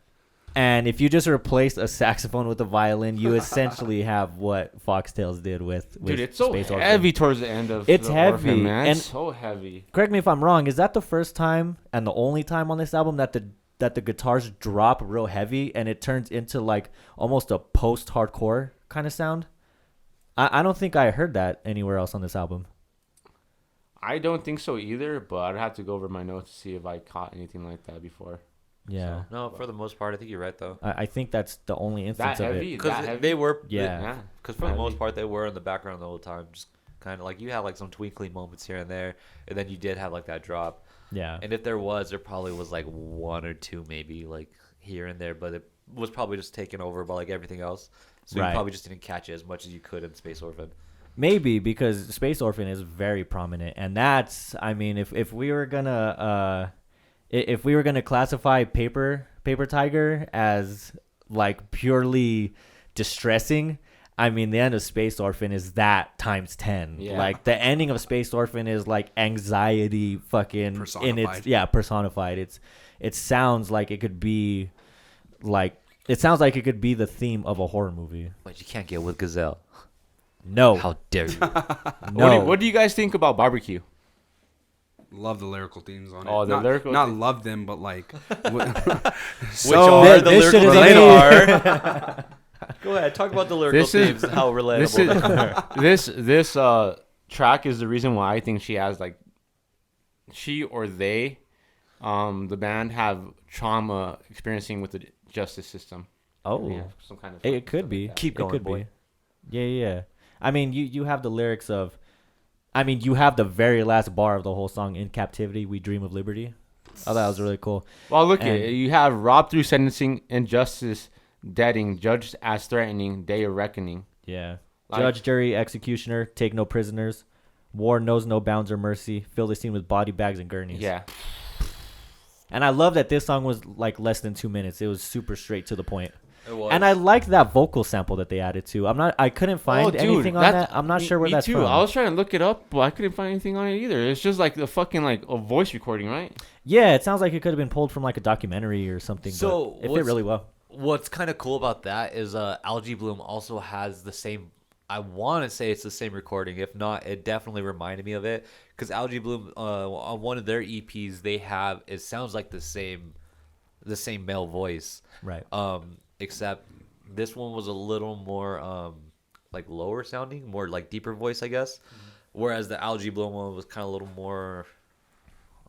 And if you just replace a saxophone with a violin, you essentially have what Foxtails did with Dude, it's so Space Orphan. heavy towards the end of It's the heavy, Orphan, man. and- It's so heavy. Correct me if I'm wrong. Is that the first time and the only time on this album that the guitars drop real heavy and it turns into like almost a post-hardcore kind of sound? I don't think I heard that anywhere else on this album. I don't think so either, but I'd have to go over my notes to see if I caught anything like that before. Yeah, No, for the most part, I think you're right though. I think that's the only instance That of heavy? it. That Because heavy? they were, Yeah. Because for the most part, they were in the background the whole time, just kind of like you had like some twinkling moments here and there, and then you did have like that drop. Yeah, And if there probably was like one or two maybe like here and there, but it was probably just taken over by like everything else. So Right. you probably just didn't catch it as much as you could in Space Orphan. maybe because Space Orphan is very prominent, and that's, I mean, if we were gonna classify Paper Tiger as like purely distressing, I mean, the end of Space Orphan is that times 10. Yeah. Like the ending of Space Orphan is like anxiety fucking Personified. personified. It sounds like it could be the theme of a horror movie. But you can't get with Gazelle. No. How dare you? No. What do you guys think about Barbecue? Love the lyrical themes on it. Oh, the not, lyrical Not theme. love them, but like. Which so are the this shit lyrical is themes amazing. are. Go ahead, talk about the lyrical This is- themes and how relatable they are. This track is the reason why I think she has like she or they the band have trauma experiencing with the justice system. Oh. Yeah, some kind of It could be. Keep It going, could boy. be. Yeah. I mean, you have the lyrics of, I mean, you have the very last bar of the whole song, "In captivity, we dream of liberty." Oh, that was really cool. Well, look at And- it. You have robbed through sentencing, injustice, deading, judged as threatening, day of reckoning. Yeah. Like- Judge, jury, executioner, take no prisoners. War knows no bounds or mercy. Fill the scene with body bags and gurneys. Yeah. And I love that this song was like less than 2 minutes. It was super straight to the point. It was. And I like that vocal sample that they added to. I couldn't find anything on that. I'm not sure where that's too. from. I was trying to look it up, but I couldn't find anything on it either. It's just like the fucking like a voice recording, right? Yeah, it sounds like it could have been pulled from like a documentary or something. So, but it fit what's- really well. What's kind of cool about that is Algae Bloom also has the same. I want to say it's the same recording. If not, it definitely reminded me of it. Because Algae Bloom, on one of their EPs, they have it sounds like the same male voice. Right. Except this one was a little more like lower sounding, more like deeper voice, I guess. Whereas the Algae Bloom one was kind of a little more,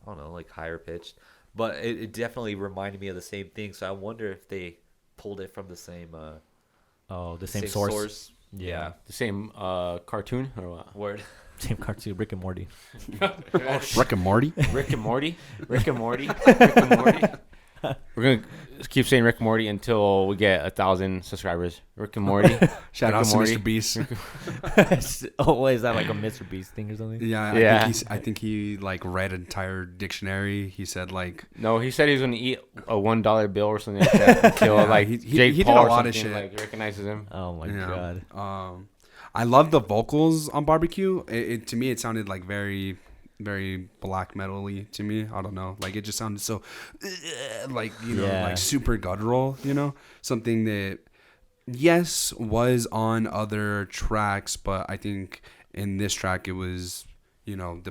I don't know, like higher pitched. But it definitely reminded me of the same thing. So I wonder if they pulled it from the same The same source. Yeah. The same cartoon or what? Word. Same cartoon, Rick and Morty. Rick and Morty. Rick and Morty. Rick and Morty. Rick and Morty. We're gonna keep saying Rick and Morty until we get 1,000 subscribers. Rick and Morty. Shout Rick out and to Morty. Mr. Beast. Oh, is that like a Mr. Beast thing or something? Yeah, Yeah. I think he like read an entire dictionary. He said like No, he said he was gonna eat a $1 bill or something like that until Yeah, like he Jake did Paul a or lot of something, shit. like recognizes him. Oh my Yeah. god. I love the vocals on Barbecue. It to me it sounded like very black metal-y to me. I don't know. Like it just sounded so like, you know, Yeah. like super guttural, you know? Something that yes was on other tracks, but I think in this track it was, you know,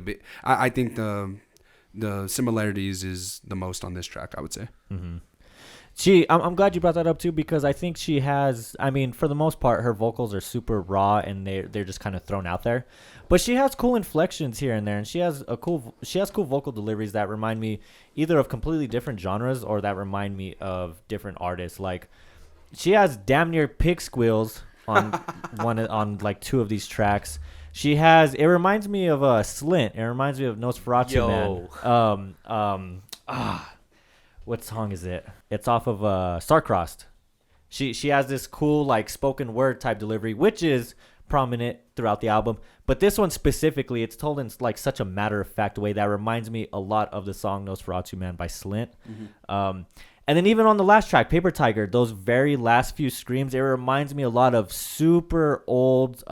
I think the similarities is the most on this track, I would say. Mm-hmm. I'm glad you brought that up too, because I think she has, I mean, for the most part, her vocals are super raw and they're just kind of thrown out there, but she has cool inflections here and there, and she has cool vocal deliveries that remind me either of completely different genres or that remind me of different artists. Like she has damn near pig squeals on on like two of these tracks. She has, it reminds me of Slint. It reminds me of Nosferatu Man. What song is it? It's off of Star-Crossed. She has this cool like spoken word type delivery, which is prominent throughout the album. But this one specifically, it's told in like such a matter of fact way that reminds me a lot of the song Nosferatu Man by Slint. And then even on the last track, Paper Tiger, those very last few screams, it reminds me a lot of super old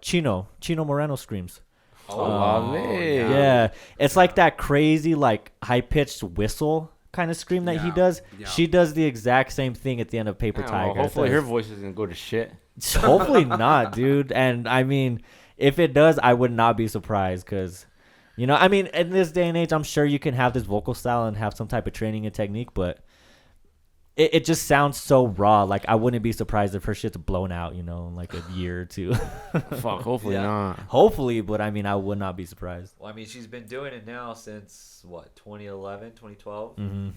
Chino Moreno screams. Oh, Yeah, it's like that crazy like high pitched whistle kind of scream that he Yeah, does. yeah. She does the exact same thing at the end of Paper Yeah, Tiger. well, hopefully It her does. voice isn't go to shit. Hopefully not, dude. And I mean, if it does, I would not be surprised because, you know, I mean, in this day and age, I'm sure you can have this vocal style and have some type of training and technique, but it just sounds so raw. Like, I wouldn't be surprised if her shit's blown out, you know, in like a year or two. Fuck, hopefully Yeah. not. Hopefully, but I mean, I would not be surprised. Well, I mean, she's been doing it now since, what, 2011, 2012? Mm-hmm.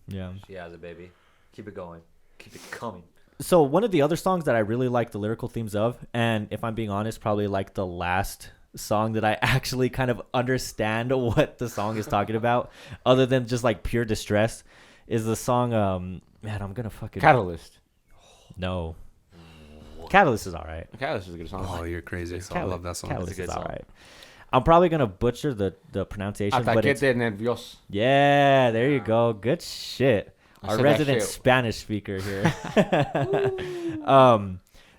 Yeah. She has it, baby. Keep it going. Keep it coming. So one of the other songs that I really like the lyrical themes of, and if I'm being honest, probably like the last song that I actually kind of understand what the song is talking about, other than just like pure distress, is the song. Man, I'm gonna fucking Catalyst. no. Catalyst is all right. Catalyst is a good song. Oh, you're crazy. I love that song. Catalyst good is all song. right. I'm probably gonna butcher the pronunciation, Hasta but que it's, te nervios. yeah, there you go. Good shit. I Our said that resident shit. Spanish speaker here.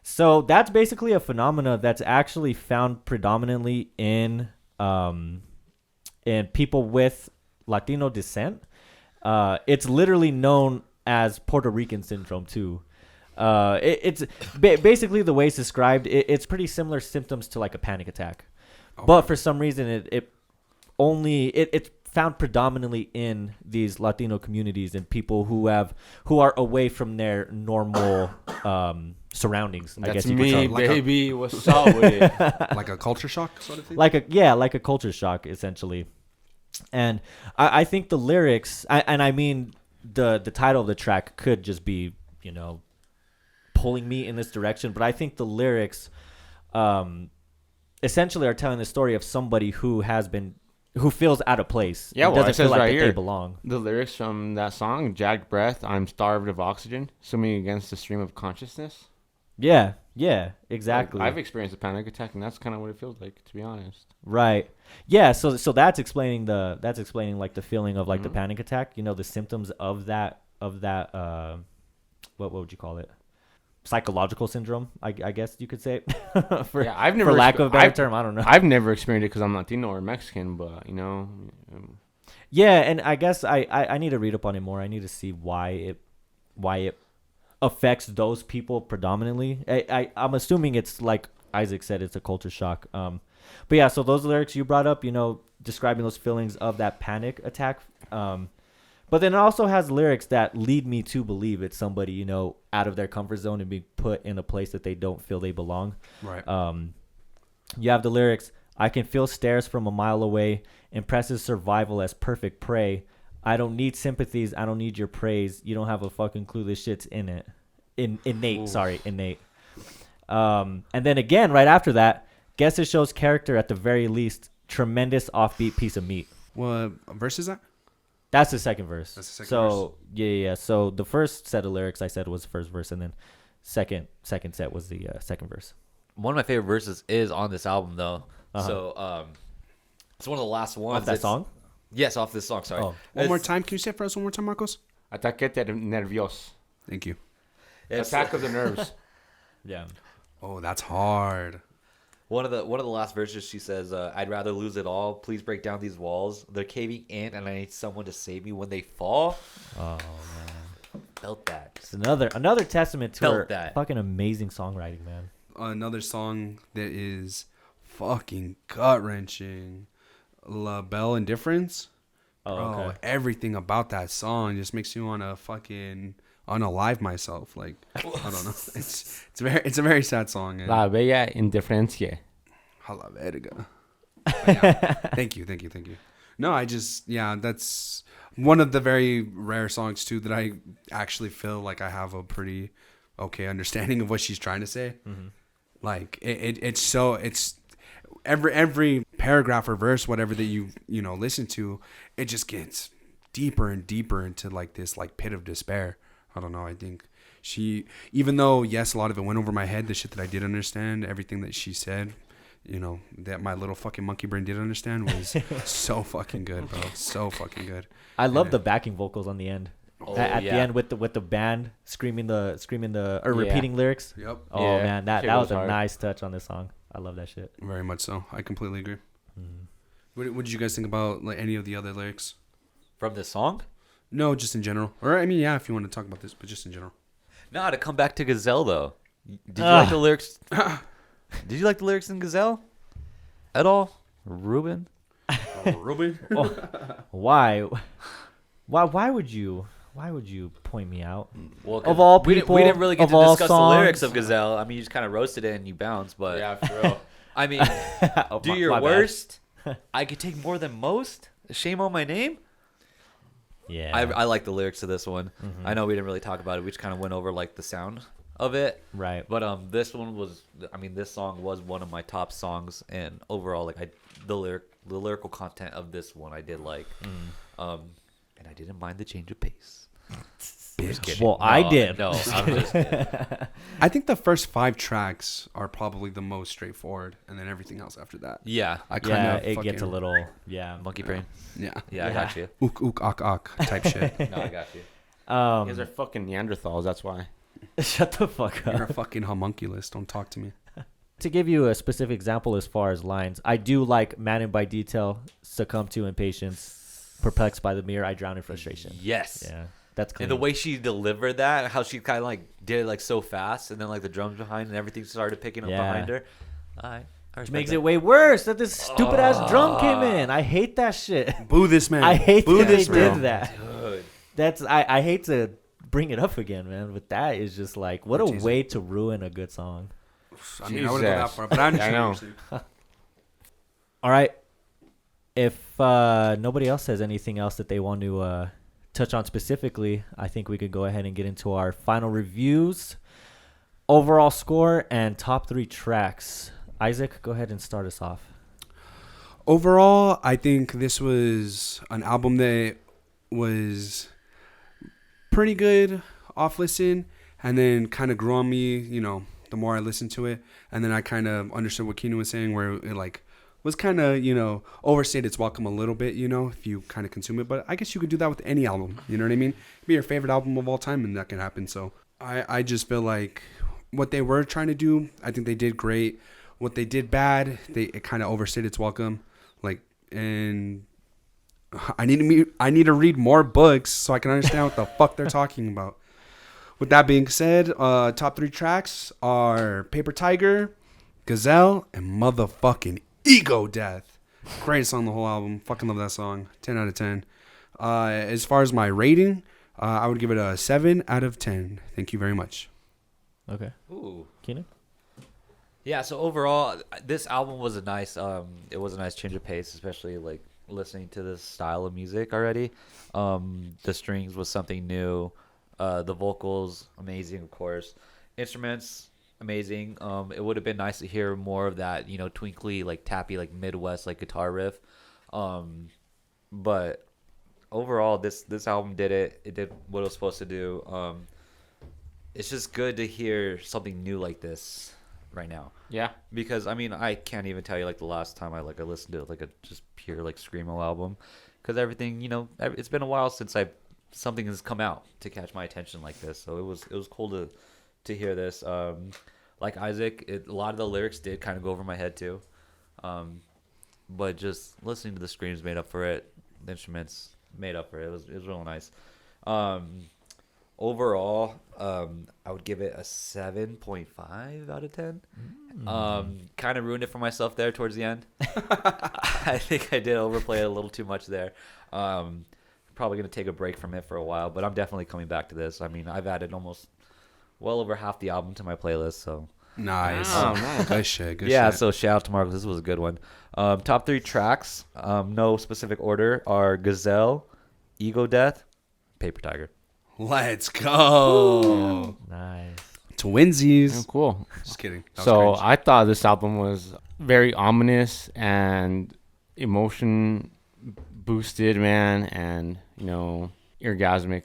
So that's basically a phenomena that's actually found predominantly in people with Latino descent. It's literally known as Puerto Rican syndrome too. It's basically the way it's described. It's pretty similar symptoms to like a panic attack, but for some reason it's found predominantly in these Latino communities and people who are away from their normal surroundings. I That's guess you could me, say. like a- baby. What's up with it? Like a culture shock sort of thing. Like a culture shock essentially. And I think the lyrics, and I mean the title of the track could just be, you know, pulling me in this direction, but I think the lyrics essentially are telling the story of somebody who feels out of place. Yeah, and well, it doesn't feel says like right that they here. belong. The lyrics from that song, "Jagged breath, I'm starved of oxygen, swimming against the stream of consciousness." Yeah, Like, exactly. I've experienced a panic attack, and that's kind of what it feels like, to be honest. Right. Yeah, so that's explaining like the feeling of like the panic attack, you know, the symptoms of that what would you call it? Psychological syndrome, I guess you could say. for Yeah, I've never for lack of a better I've- term, I don't know. I've never experienced it because I'm Latino or Mexican, but you know, Yeah, and I guess I need to read up on it more. I need to see why it affects those people predominantly. I'm assuming it's like Isaac said, it's a culture shock. But yeah, so those lyrics you brought up, you know, describing those feelings of that panic attack. But then it also has lyrics that lead me to believe it's somebody, you know, out of their comfort zone and being put in a place that they don't feel they belong. Right. You have the lyrics, I can feel stares from a mile away, impresses survival as perfect prey. I don't need sympathies, I don't need your praise. You don't have a fucking clue, this shit's in it. Innate. And then again, right after that, guess it shows character at the very least. Tremendous offbeat piece of meat. What verse is that? That's the second verse. That's the second so yeah. So the first set of lyrics I said was the first verse, and then second set was the second verse. One of my favorite verses is on this album, though. Uh-huh. So it's one of the last ones. Off that It's- song? Yes, off this song. Sorry. Oh. One more It's- time. Can you say it for us one more time, Marcos? "Ataque te nervios," Thank you. It's attack of the nerves. Yeah. Oh, that's hard. one of the last verses. She says, "I'd rather lose it all. Please break down these walls. They're caving in, and I need someone to save me when they fall." Oh man. Felt that. It's another testament to Felt her that. fucking amazing songwriting, man. Another song that is fucking gut wrenching. La Belle Indifference. Oh, Bro, okay. everything about that song just makes me want to fucking unalive myself. Like, I don't know. It's a very sad song. And La bella indiferencia. a la verga. But yeah, thank you. No, that's one of the very rare songs too that I actually feel like I have a pretty okay understanding of what she's trying to say. Mm-hmm. Like it's every paragraph or verse, whatever that you listen to, it just gets deeper and deeper into like this like pit of despair. I don't know. I think she, even though yes, a lot of it went over my head, the shit that I did understand, everything that she said, that my little fucking monkey brain did understand was so fucking good, bro. So fucking good. I love Yeah. the backing vocals on the end. Oh, At the yeah. end with the band screaming or Yeah. repeating lyrics. Yep. Oh Yeah, man, that shit was goes a hard. nice touch on this song. I love that shit. Very much so. I completely agree. Mm-hmm. What did you guys think about like any of the other lyrics? From this song? No, just in general. Or I mean, yeah, if you want to talk about this, but just in general. Nah, to come back to Gazelle though. Did you like the lyrics? Did you like the lyrics in Gazelle at all, Ruben? Ruben? Why? Why would you? Why would you point me out? Well, Of all we people, didn't really get of to all discuss the lyrics songs. of Gazelle. I mean, you just kind of roasted it and you bounced, but Yeah, for real. I mean, Oh, do my your bad. worst. I could take more than most. Shame on my name. Yeah. I like the lyrics to this one. I know we didn't really talk about it. We just kind of went over like the sound of it. Right. But this one was, I mean, this song was one of my top songs, and overall, like the lyrical content of this one, I did like, and I didn't mind the change of pace. Just kidding. Well, I did. No, I'm just kidding. I think the first 5 tracks are probably the most straightforward, and then everything else after that. Yeah, I kind Yeah, of it gets a little. Yeah. monkey brain. Yeah. Yeah, I got you. Ook, ook, ak, ak type shit. No, I got you. You guys are fucking Neanderthals. That's why. Shut the fuck up. You're a fucking homunculus. Don't talk to me. To give you a specific example as far as lines, I do like maddened by detail, succumb to impatience, perplexed by the mirror, I drown in frustration. Yes. Yeah, that's clean. And the way she delivered that, how she kind of like did it like so fast, and then like the drums behind and everything started picking up Yeah. behind her. I Which respect makes that. it way worse that this stupid ass drum came in. I hate that shit. Boo this man. I hate Boo that they this man. did that. Dude. That's I hate to bring it up again, man, but that is just like what a Jesus. way to ruin a good song. I mean, I wouldn't go that Jesus. far, but I understand. I know. what you're saying. All right. If nobody else has anything else that they want to touch on specifically, I think we could go ahead and get into our final reviews, overall score, and top 3 tracks. Isaac, go ahead and start us off. Overall, I think this was an album that was pretty good off listen, and then kind of grew on me, you know, the more I listened to it. And then I kind of understood what Keenan was saying, where it like was kind of, you know, overstayed its welcome a little bit, you know, if you kind of consume it. But I guess you could do that with any album, you know what I mean? It could be your favorite album of all time, and that can happen. So I just feel like what they were trying to do, I think they did great. What they did bad, it kind of overstayed its welcome. Like, and I need to read more books so I can understand what the fuck they're talking about. With that being said, top 3 tracks are Paper Tiger, Gazelle, and motherfucking Ego Death. Greatest song on the whole album. Fucking love that song. 10 out of 10. As far as my rating, I would give it a 7 out of 10. Thank you very much. Okay. Ooh. Keenan? Yeah, so overall, this album was a nice, it was a nice change of pace, especially like listening to this style of music already. The strings was something new. The vocals, amazing, of course. Instruments, amazing. It would have been nice to hear more of that, you know, twinkly, like tappy, like Midwest, like guitar riff. But overall, this album did it. It did what it was supposed to do. It's just good to hear something new like this right now. Yeah. Because I mean, I can't even tell you like the last time I listened to like a just pure like screamo album, because everything, you know, it's been a while since something has come out to catch my attention like this. So it was cool to hear this. Like Isaac, a lot of the lyrics did kind of go over my head too, but just listening to the screams made up for it. The instruments made up for it. It was real nice. Overall, I would give it a 7.5 out of 10. Kind of ruined it for myself there towards the end. I think I did overplay it a little too much there. Probably going to take a break from it for a while, but I'm definitely coming back to this. I mean, I've added almost well over half the album to my playlist, so Nice. Oh, nice. Good shit. Good yeah, shit. so shout out to Marcos. This was a good one. Top 3 tracks, no specific order, are Gazelle, Ego Death, Paper Tiger. Let's go. Nice. Twinsies. Oh, cool. Just kidding. That was So cringe. I thought this album was very ominous and emotion boosted, man, and you know, orgasmic.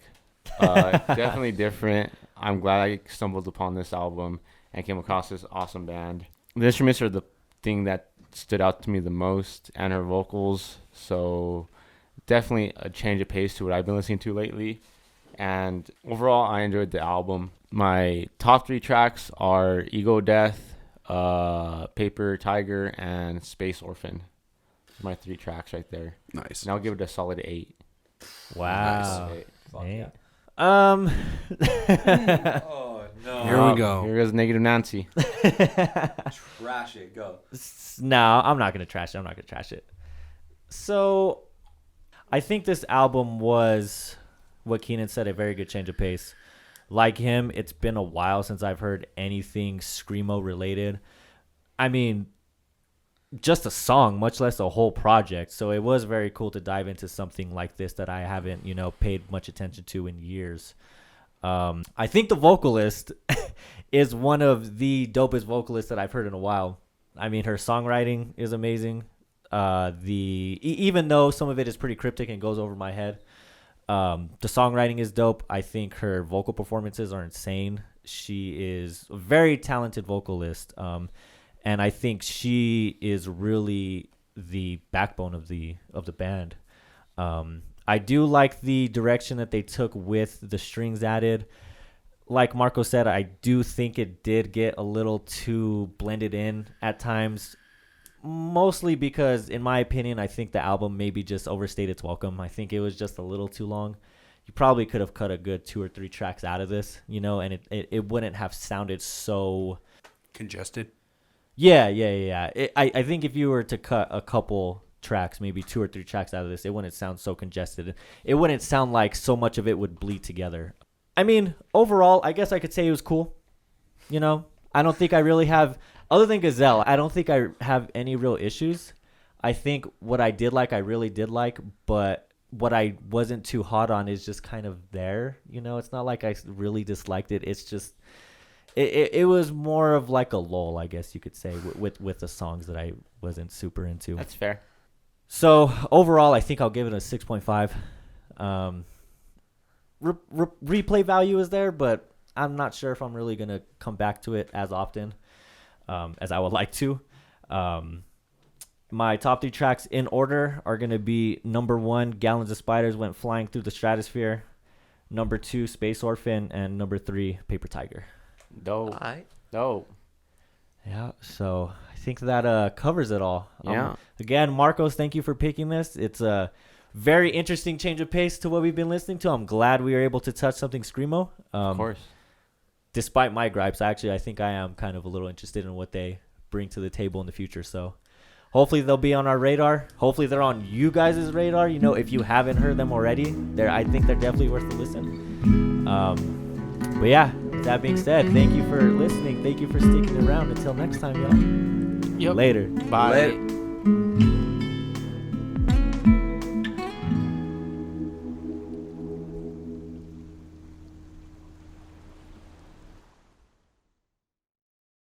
Definitely different. I'm glad I stumbled upon this album and came across this awesome band. The instruments are the thing that stood out to me the most, and her vocals. So definitely a change of pace to what I've been listening to lately. And overall, I enjoyed the album. My top 3 tracks are Ego Death, Paper Tiger, and Space Orphan. My 3 tracks right there. Nice. And I'll give it a solid 8. Wow. Fuck Hey. yeah. Um. Oh no. Here we go. Here goes Negative Nancy. Trash it. Go. No, I'm not gonna trash it. I'm not gonna trash it. So, I think this album was what Keenan said, a very good change of pace. Like him, it's been a while since I've heard anything screamo related. I mean, just a song, much less a whole project. So it was very cool to dive into something like this that I haven't, paid much attention to in years. I think the vocalist is one of the dopest vocalists that I've heard in a while. I mean, her songwriting is amazing. Even though some of it is pretty cryptic and goes over my head, the songwriting is dope. I think her vocal performances are insane. She is a very talented vocalist. And I think she is really the backbone of the band. I do like the direction that they took with the strings added. Like Marco said, I do think it did get a little too blended in at times. Mostly because, in my opinion, I think the album maybe just overstayed its welcome. I think it was just a little too long. You probably could have cut a good 2 or 3 tracks out of this, and it wouldn't have sounded so Congested. Yeah. I think if you were to cut a couple tracks, maybe 2 or 3 tracks out of this, it wouldn't sound so congested. It wouldn't sound like so much of it would bleed together. I mean, overall, I guess I could say it was cool. I don't think I really have, other than Gazelle, I don't think I have any real issues. I think what I did like, I really did like, but what I wasn't too hot on is just kind of there. It's not like I really disliked it. It's just, it was more of like a lull, I guess you could say, with the songs that I wasn't super into. That's fair. So overall, I think I'll give it a 6.5. Replay value is there, but I'm not sure if I'm really going to come back to it as often as I would like to. My top 3 tracks in order are going to be number 1, Gallons of Spiders Went Flying Through the Stratosphere. Number 2, Space Orphan. And number 3, Paper Tiger. Dope. All right. Dope. Yeah, so I think that covers it all. Yeah. Again, Marcos, thank you for picking this. It's a very interesting change of pace to what we've been listening to. I'm glad we were able to touch something screamo. Of course. Despite my gripes, I think I am kind of a little interested in what they bring to the table in the future. So hopefully they'll be on our radar. Hopefully they're on you guys' radar. If you haven't heard them already, I think they're definitely worth a listen. But yeah, with that being said, thank you for listening. Thank you for sticking around. Until next time, y'all. Yep. Later. Bye. Later.